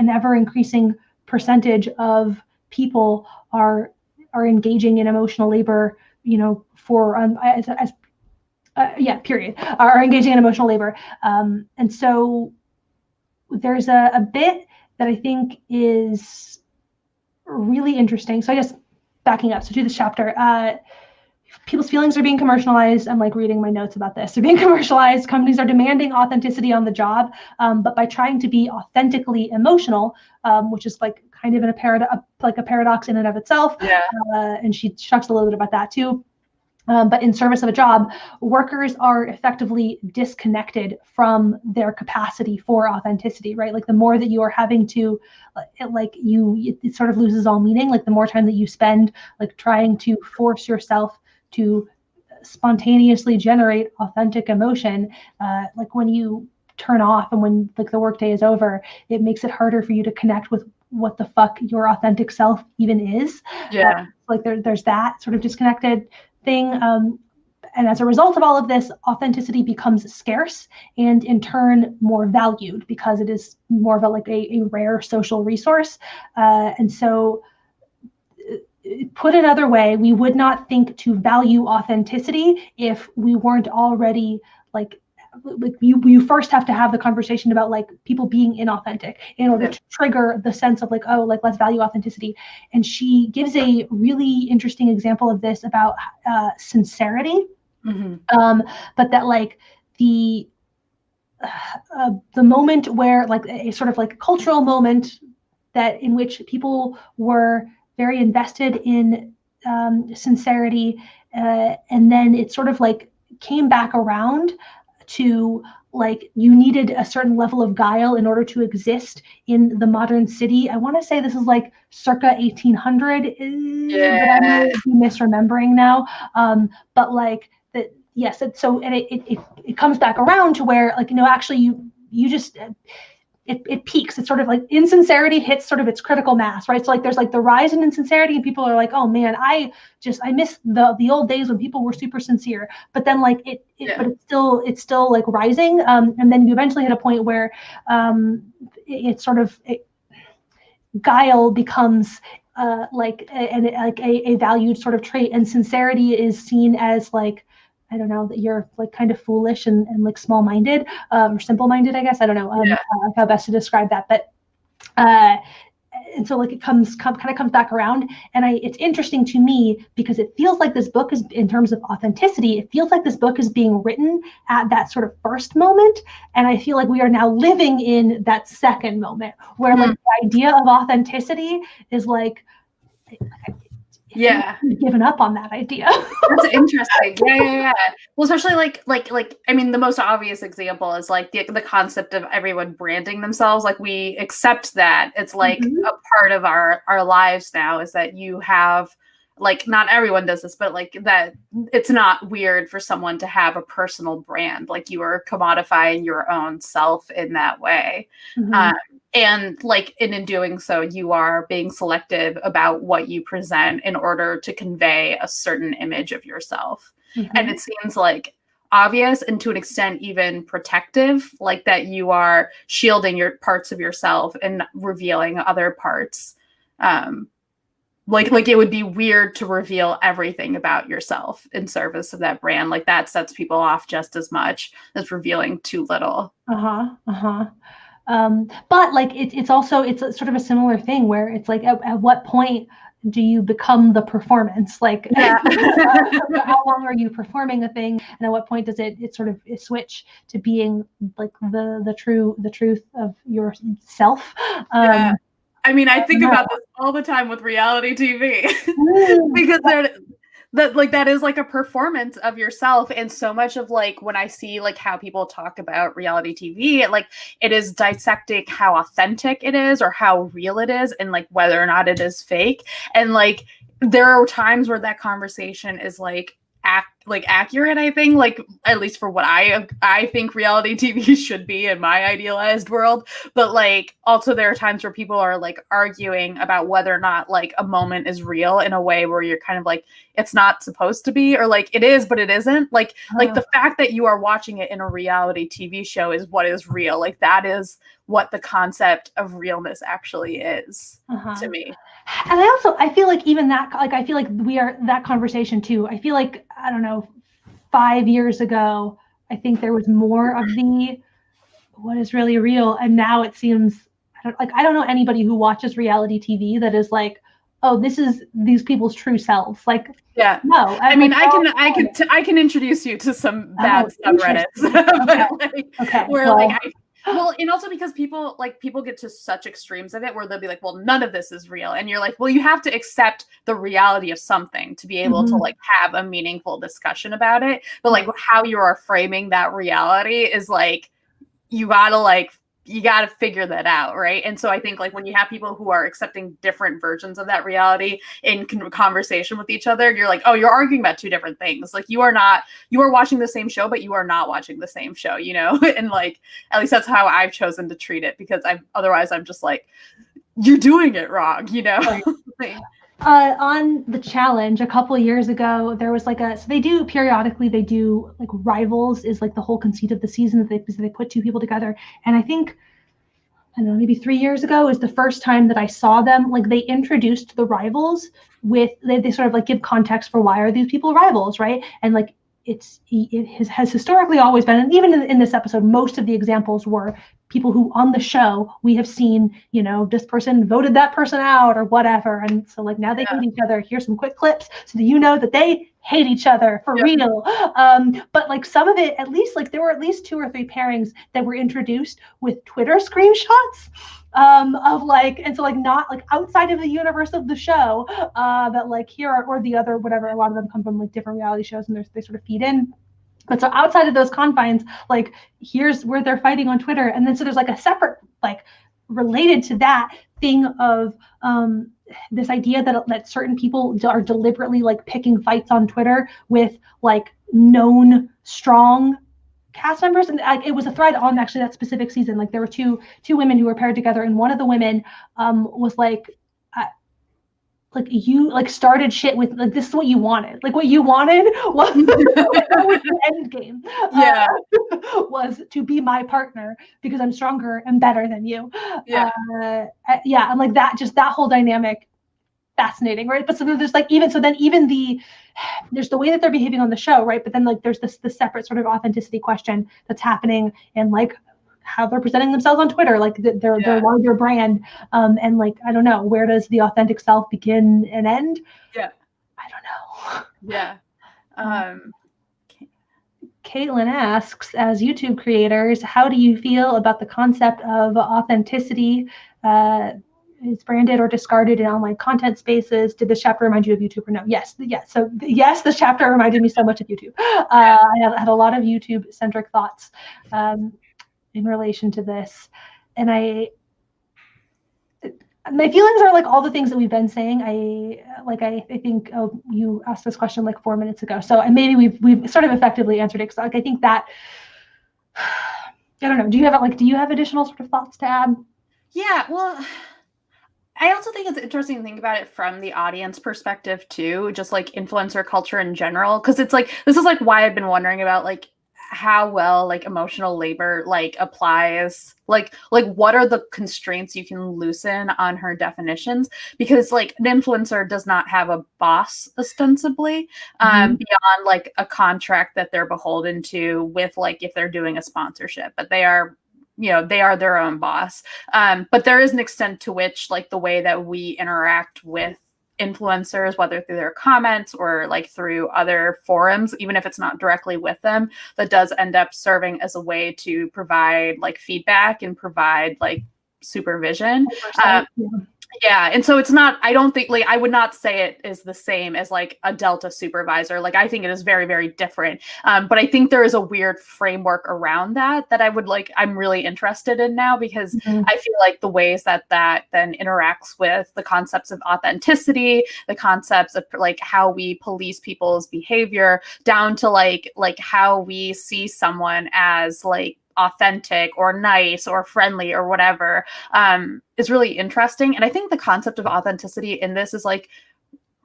A: ever increasing percentage of people are engaging in emotional labor, you know, for period, are engaging in emotional labor. And so there's a bit that I think is really interesting. So I guess backing up, so to this chapter, people's feelings are being commercialized. I'm like reading my notes about this. They're being commercialized. Companies are demanding authenticity on the job, but by trying to be authentically emotional, which is like kind of a paradox in and of itself.
B: Yeah.
A: And she talks a little bit about that too. But in service of a job, workers are effectively disconnected from their capacity for authenticity, right? Like the more that you are having to, it sort of loses all meaning. Like the more time that you spend like trying to force yourself to spontaneously generate authentic emotion, like when you turn off and when like the workday is over, it makes it harder for you to connect with what the fuck your authentic self even is.
B: Yeah.
A: Like there's that sort of disconnected thing. And as a result of all of this, authenticity becomes scarce and in turn more valued because it is more of a rare social resource. And so put another way, we would not think to value authenticity if we weren't already like you first have to have the conversation about like people being inauthentic in order to trigger the sense of like, oh, like let's value authenticity. And she gives a really interesting example of this about sincerity, but that like the moment where like a sort of like cultural moment that in which people were very invested in sincerity, and then it sort of like came back around to like you needed a certain level of guile in order to exist in the modern city. I want to say this is like circa 1800, but I might be misremembering now. But like that, yes. So and it comes back around to where like, you know, actually you just it peaks. It's sort of like insincerity hits sort of its critical mass, right? So like there's like the rise in insincerity, and people are like, oh man, I miss the old days when people were super sincere. But then like but it's still like rising, and then you eventually hit a point where it's sort of guile becomes like a valued sort of trait, and sincerity is seen as like, I don't know, that you're like kind of foolish and like small-minded, or simple-minded, I guess. I don't know how best to describe that, but and so like it kind of comes back around, and it's interesting to me because it feels like this book is, in terms of authenticity, it feels like this book is being written at that sort of first moment, and I feel like we are now living in that second moment where like the idea of authenticity is like you've given up on that idea.
B: That's interesting. Yeah. Well, especially like I mean, the most obvious example is like the concept of everyone branding themselves. Like we accept that it's like a part of our lives now, is that you have, like, not everyone does this, but like that it's not weird for someone to have a personal brand. Like you are commodifying your own self in that way. And like in doing so, you are being selective about what you present in order to convey a certain image of yourself. And it seems like obvious, and to an extent even protective, like that you are shielding your parts of yourself and revealing other parts. Like it would be weird to reveal everything about yourself in service of that brand. Like that sets people off just as much as revealing too little.
A: But like it's also, it's sort of a similar thing where it's like at what point do you become the performance? Like how long are you performing a thing, and at what point does it sort of switch to being like the truth of yourself?
B: I mean, I think about this all the time with reality TV because that is like a performance of yourself. And so much of like when I see like how people talk about reality TV, like it is dissecting how authentic it is or how real it is, and like whether or not it is fake. And like there are times where that conversation is like accurate, I think, like at least for what I think reality TV should be in my idealized world. But like also there are times where people are like arguing about whether or not like a moment is real in a way where you're kind of like, it's not supposed to be, or like it is but it isn't. Like the fact that you are watching it in a reality TV show is what is real. Like that is what the concept of realness actually is to me.
A: And I feel like even that, like I feel like we are that conversation too. I feel like, I don't know, 5 years ago, I think there was more of the what is really real, and now it seems I don't know anybody who watches reality TV that is like, oh, this is these people's true selves. Like, no.
B: I mean, I can introduce you to some bad subreddits, where like well, and also because people get to such extremes of it where they'll be like, well, none of this is real. And you're like, well, you have to accept the reality of something to be able to like have a meaningful discussion about it. But like how you are framing that reality is like, you gotta figure that out, right? And so I think like when you have people who are accepting different versions of that reality in conversation with each other, you're like, oh, you're arguing about two different things. Like you are watching the same show, but you are not watching the same show, you know? And like, at least that's how I've chosen to treat it, because otherwise I'm just like, you're doing it wrong, you know?
A: Right. On the challenge a couple of years ago, there was like so they do periodically, they do like rivals is like the whole conceit of the season, that they put two people together. And I think, I don't know, maybe 3 years ago is the first time that I saw them, like they introduced the rivals with, they sort of like give context for why are these people rivals, right? And like it has historically always been, and even in this episode, most of the examples were people who on the show we have seen, you know, this person voted that person out or whatever. And so like now they hate each other. Here's some quick clips so that you know that they hate each other for real. But like some of it, at least like there were at least 2 or 3 pairings that were introduced with Twitter screenshots of like, and so like not like outside of the universe of the show, that like here are, or the other, whatever, a lot of them come from like different reality shows and they sort of feed in. But so outside of those confines, like here's where they're fighting on Twitter. And then so there's like a separate, like related to that thing of this idea that certain people are deliberately like picking fights on Twitter with like known strong cast members, and it was a thread on actually that specific season. Like there were two women who were paired together, and one of the women was like you like started shit with like this is what you wanted. Like what you wanted was the end game. Was to be my partner because I'm stronger and better than you. And like that whole dynamic, fascinating, right? But so there's like even there's the way that they're behaving on the show, right? But then like there's this separate sort of authenticity question that's happening and like how they're presenting themselves on Twitter, like their larger brand. And like, I don't know, where does the authentic self begin and end?
B: Yeah.
A: I don't
B: know. Yeah.
A: Caitlin asks, as YouTube creators, how do you feel about the concept of authenticity? Is branded or discarded in online content spaces? Did this chapter remind you of YouTube or no? Yes. So yes, this chapter reminded me so much of YouTube. I had a lot of YouTube centric thoughts in relation to this. And my feelings are like all the things that we've been saying. I think you asked this question like 4 minutes ago. So and maybe we've sort of effectively answered it. So like I think that I don't know. Do you have additional sort of thoughts to add?
B: Yeah, well, I also think it's interesting to think about it from the audience perspective too, just like influencer culture in general. Cause it's like, this is like why I've been wondering about like how well like emotional labor like applies, like what are the constraints you can loosen on her definitions, because like an influencer does not have a boss ostensibly beyond like a contract that they're beholden to with like if they're doing a sponsorship, but they are their own boss. But there is an extent to which like the way that we interact with influencers, whether through their comments or like through other forums, even if it's not directly with them, that does end up serving as a way to provide like feedback and provide like supervision. Yeah. And so it's not, I don't think like, I would not say it is the same as like a Delta supervisor. Like, I think it is very, very different. But I think there is a weird framework around that I would like, I'm really interested in now, because I feel like the ways that then interacts with the concepts of authenticity, the concepts of like how we police people's behavior, down to like how we see someone as like authentic or nice or friendly or whatever, is really interesting. And I think the concept of authenticity in this is like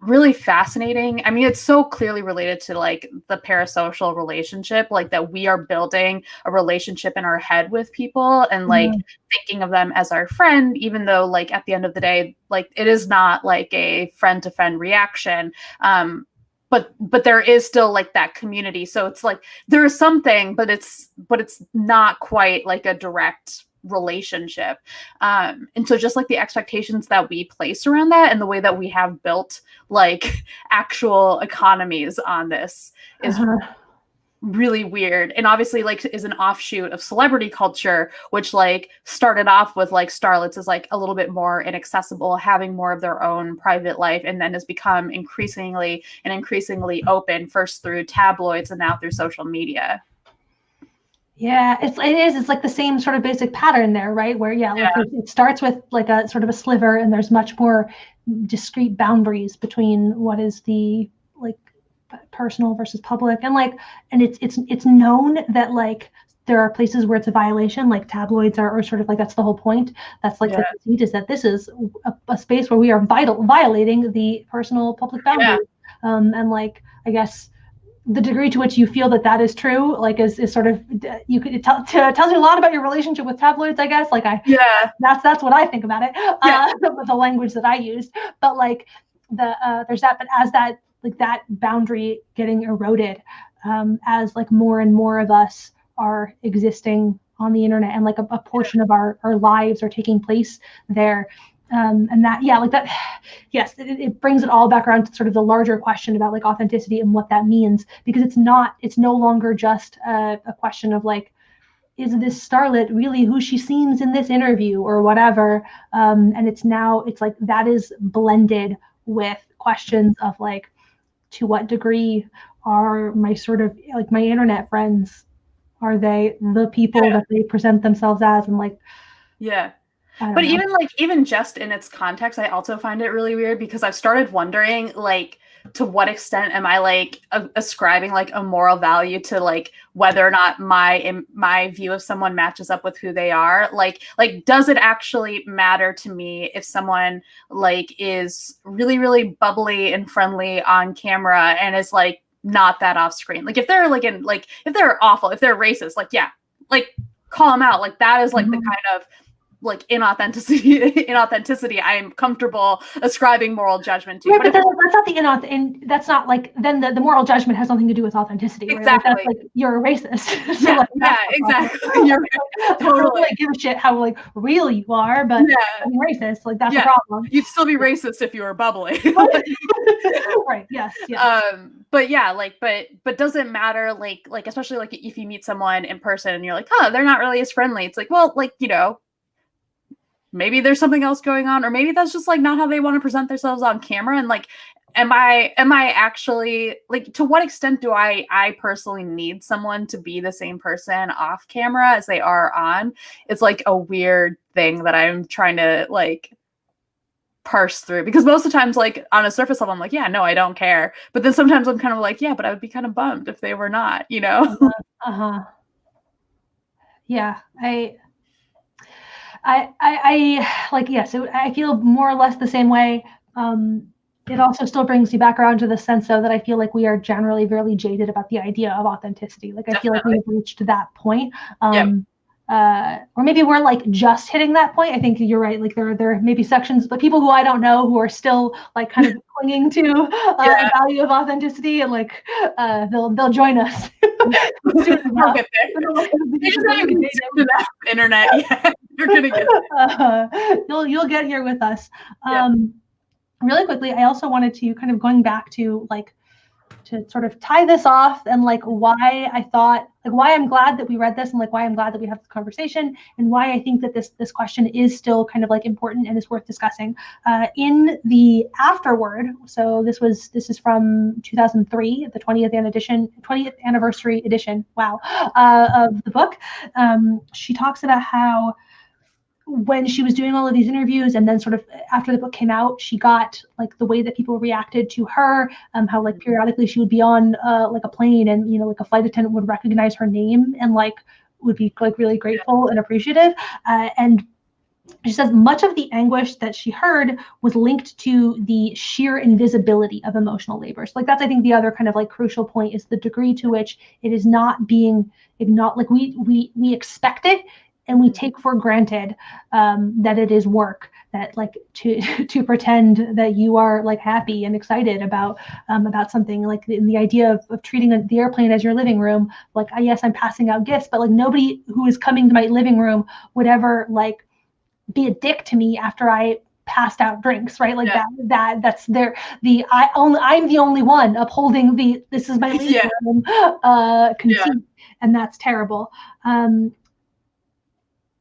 B: really fascinating. I mean, it's so clearly related to like the parasocial relationship, like that we are building a relationship in our head with people and like thinking of them as our friend, even though like at the end of the day, like it is not like a friend to friend reaction. But there is still like that community. So it's like there is something, but it's not quite like a direct relationship. And so just like the expectations that we place around that and the way that we have built like actual economies on this is really weird, and obviously like is an offshoot of celebrity culture, which like started off with like starlets as like a little bit more inaccessible, having more of their own private life, and then has become increasingly open, first through tabloids and now through social media.
A: Yeah, it's like the same sort of basic pattern there, right? Where it starts with like a sort of a sliver, and there's much more discrete boundaries between what is the like personal versus public, and it's known that like there are places where it's a violation, like tabloids are sort of like, that's the whole point. That's like the conceit, is that this is a space where we are violating the personal public boundaries. And like, I guess the degree to which you feel that is true, like is sort of, it tells you a lot about your relationship with tabloids, I guess. Like that's what I think about it. The language that I used, but like there's that, but as that, like that boundary getting eroded, as like more and more of us are existing on the internet, and like a portion of our lives are taking place there. And that, yes, it brings it all back around to sort of the larger question about like authenticity and what that means, because it's no longer just a question of like, is this starlet really who she seems in this interview or whatever? And it's like that is blended with questions of like, to what degree are my sort of like my internet friends, are they the people that they present themselves as? And like,
B: but even just in its context, I also find it really weird, because I've started wondering like to what extent am I like ascribing like a moral value to like whether or not my view of someone matches up with who they are? Like does it actually matter to me if someone like is really, really bubbly and friendly on camera and is like not that off screen? Like if they're like if they're awful, if they're racist, like yeah, like call them out. Like that is like the kind of like inauthenticity I am comfortable ascribing moral judgment to.
A: Right, but that's not the and that's not like then the moral judgment has nothing to do with authenticity. Right?
B: Exactly.
A: Like, that's like you're a racist. So
B: yeah,
A: like,
B: yeah, exactly. You're
A: totally like, give a shit how like real you are, but being racist, like that's a problem.
B: You'd still be racist if you were bubbly.
A: Right. Yes.
B: But yeah, like, but does it matter? Like, especially like if you meet someone in person and you're like, oh, they're not really as friendly. It's like, well, like, you know, maybe there's something else going on, or maybe that's just like not how they want to present themselves on camera. And like, am I actually like, to what extent do I personally need someone to be the same person off camera as they are on? It's like a weird thing that I'm trying to like parse through, because most of the times, like on a surface level, I'm like, yeah, no, I don't care. But then sometimes I'm kind of like, yeah, but I would be kind of bummed if they were not, you know?
A: Yeah. I like, yes, I feel more or less the same way. It also still brings you back around to the sense, though, that I feel like we are generally really jaded about the idea of authenticity. Like, I feel like we've reached that point. Or maybe we're like just hitting that point. I think you're right. Like there may be sections, but people who I don't know who are still like kind of clinging to the value of authenticity, and like they'll join us.
B: We'll get there. They just haven't get to that internet yet. You're gonna get
A: there. You'll get here with us. Really quickly, I also wanted to kind of going back to like to sort of tie this off and like why I thought like why I'm glad that we read this and like why I'm glad that we have this conversation and why I think that this question is still kind of like important and is worth discussing. In the afterword, so this is from 2003, the 20th anniversary edition. Wow, of the book. She talks about how when she was doing all of these interviews and then sort of after the book came out, she got like the way that people reacted to her, how like periodically she would be on like a plane and, you know, like a flight attendant would recognize her name and like would be like really grateful and appreciative. And she says much of the anguish that she heard was linked to the sheer invisibility of emotional labor. So like that's, I think, the other kind of like crucial point is the degree to which it is not being ignored. Like we expect it, and we take for granted that it is work, that like to pretend that you are like happy and excited about something, like the idea of treating the airplane as your living room. Like, yes, I'm passing out gifts, but like nobody who is coming to my living room would ever like be a dick to me after I passed out drinks, right? Like that's their I'm the only one upholding this is my living room conceit, and that's terrible.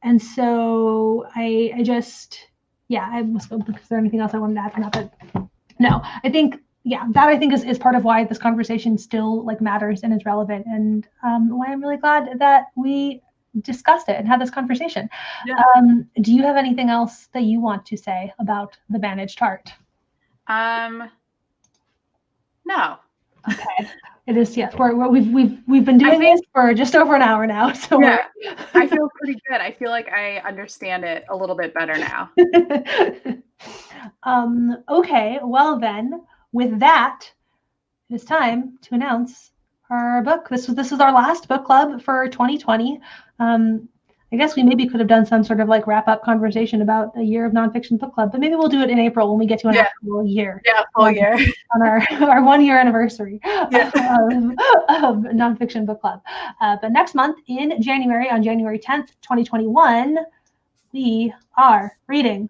A: And so I just, I was, is there anything else I wanted to add to that? But no, I think, that I think is part of why this conversation still like matters and is relevant, and why I'm really glad that we discussed it and had this conversation. Do you have anything else that you want to say about the Managed Heart?
B: No.
A: Okay. It is, yes. We've been doing this for just over an hour now, so
B: I feel pretty good. I feel like I understand it a little bit better now.
A: Okay, well then, with that, it is time to announce our book. This is our last book club for 2020. I guess we maybe could have done some sort of like wrap up conversation about a year of nonfiction book club, but maybe we'll do it in April when we get to an actual year.
B: Yeah, full year.
A: On our 1 year anniversary of nonfiction book club. But next month in January, on January 10th, 2021, we are reading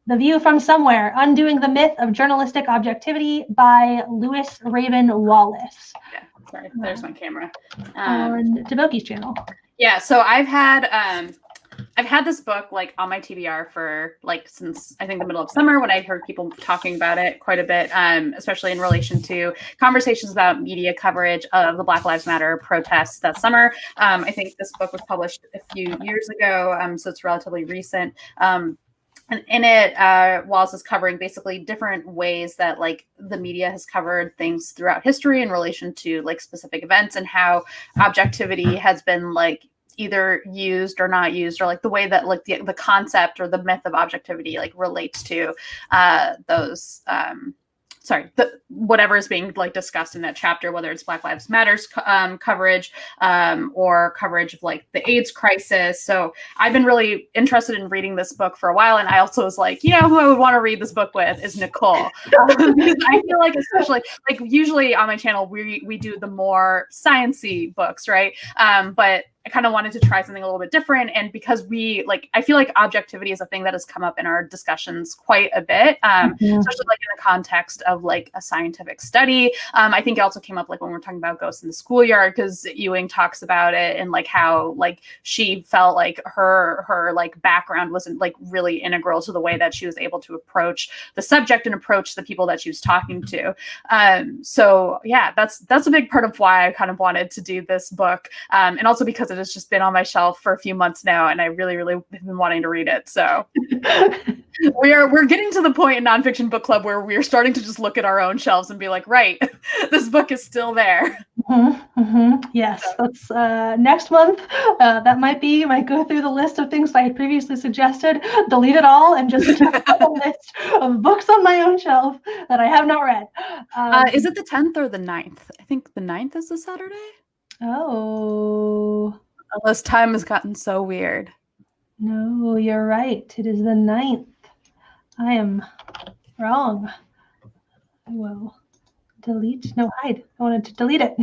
A: The View from Somewhere, Undoing the Myth of Journalistic Objectivity by Lewis Raven Wallace.
B: Yeah, sorry, there's my camera.
A: On Deboki's channel.
B: Yeah, so I've had this book like on my TBR for like since I think the middle of summer, when I heard people talking about it quite a bit, especially in relation to conversations about media coverage of the Black Lives Matter protests that summer. I think this book was published a few years ago, so it's relatively recent. And in it, Wallace is covering basically different ways that like the media has covered things throughout history in relation to like specific events, and how objectivity has been like either used or not used, or like the way that like the concept or the myth of objectivity like relates to those whatever is being like discussed in that chapter, whether it's Black Lives Matters coverage or coverage of like the AIDS crisis. So I've been really interested in reading this book for a while, and I also was like, who I would want to read this book with is Nicole. Because I feel like, especially like usually on my channel we do the more sciencey books, right? But I kind of wanted to try something a little bit different. And because I feel like objectivity is a thing that has come up in our discussions quite a bit, especially like in the context of like a scientific study. I think it also came up like when we're talking about ghosts in the schoolyard, because Ewing talks about it and like how like she felt like her like background wasn't like really integral to the way that she was able to approach the subject and approach the people that she was talking to. So yeah, that's a big part of why I kind of wanted to do this book. And also because it has just been on my shelf for a few months now, and I really have been wanting to read it. So we're getting to the point in Nonfiction Book Club where we're starting to just look at our own shelves and be like, right, this book is still there.
A: Yes, that's next month. That might go through the list of things I had previously suggested, delete it all, and just check out a list of books on my own shelf that I have not read.
B: Is it the 10th or the 9th? I think the 9th is the Saturday.
A: Oh.
B: Unless time has gotten so weird.
A: No, you're right. It is the 9th. I am wrong. I will delete. No, hide. I wanted to delete it.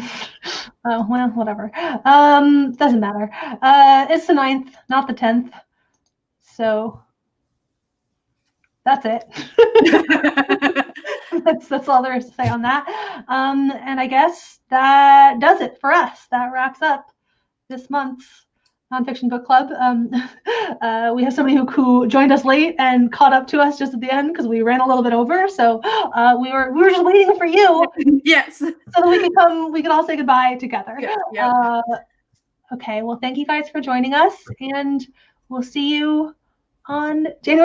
A: Oh, well, whatever. Doesn't matter. It's the 9th, not the 10th. So that's it. That's all there is to say on that. And I guess that does it for us. That wraps up this month's Nonfiction Book Club. We have somebody who joined us late and caught up to us just at the end because we ran a little bit over. So we were just waiting for you.
B: Yes.
A: So that we could all say goodbye together.
B: Yeah.
A: Okay. Well, thank you guys for joining us, and we'll see you on January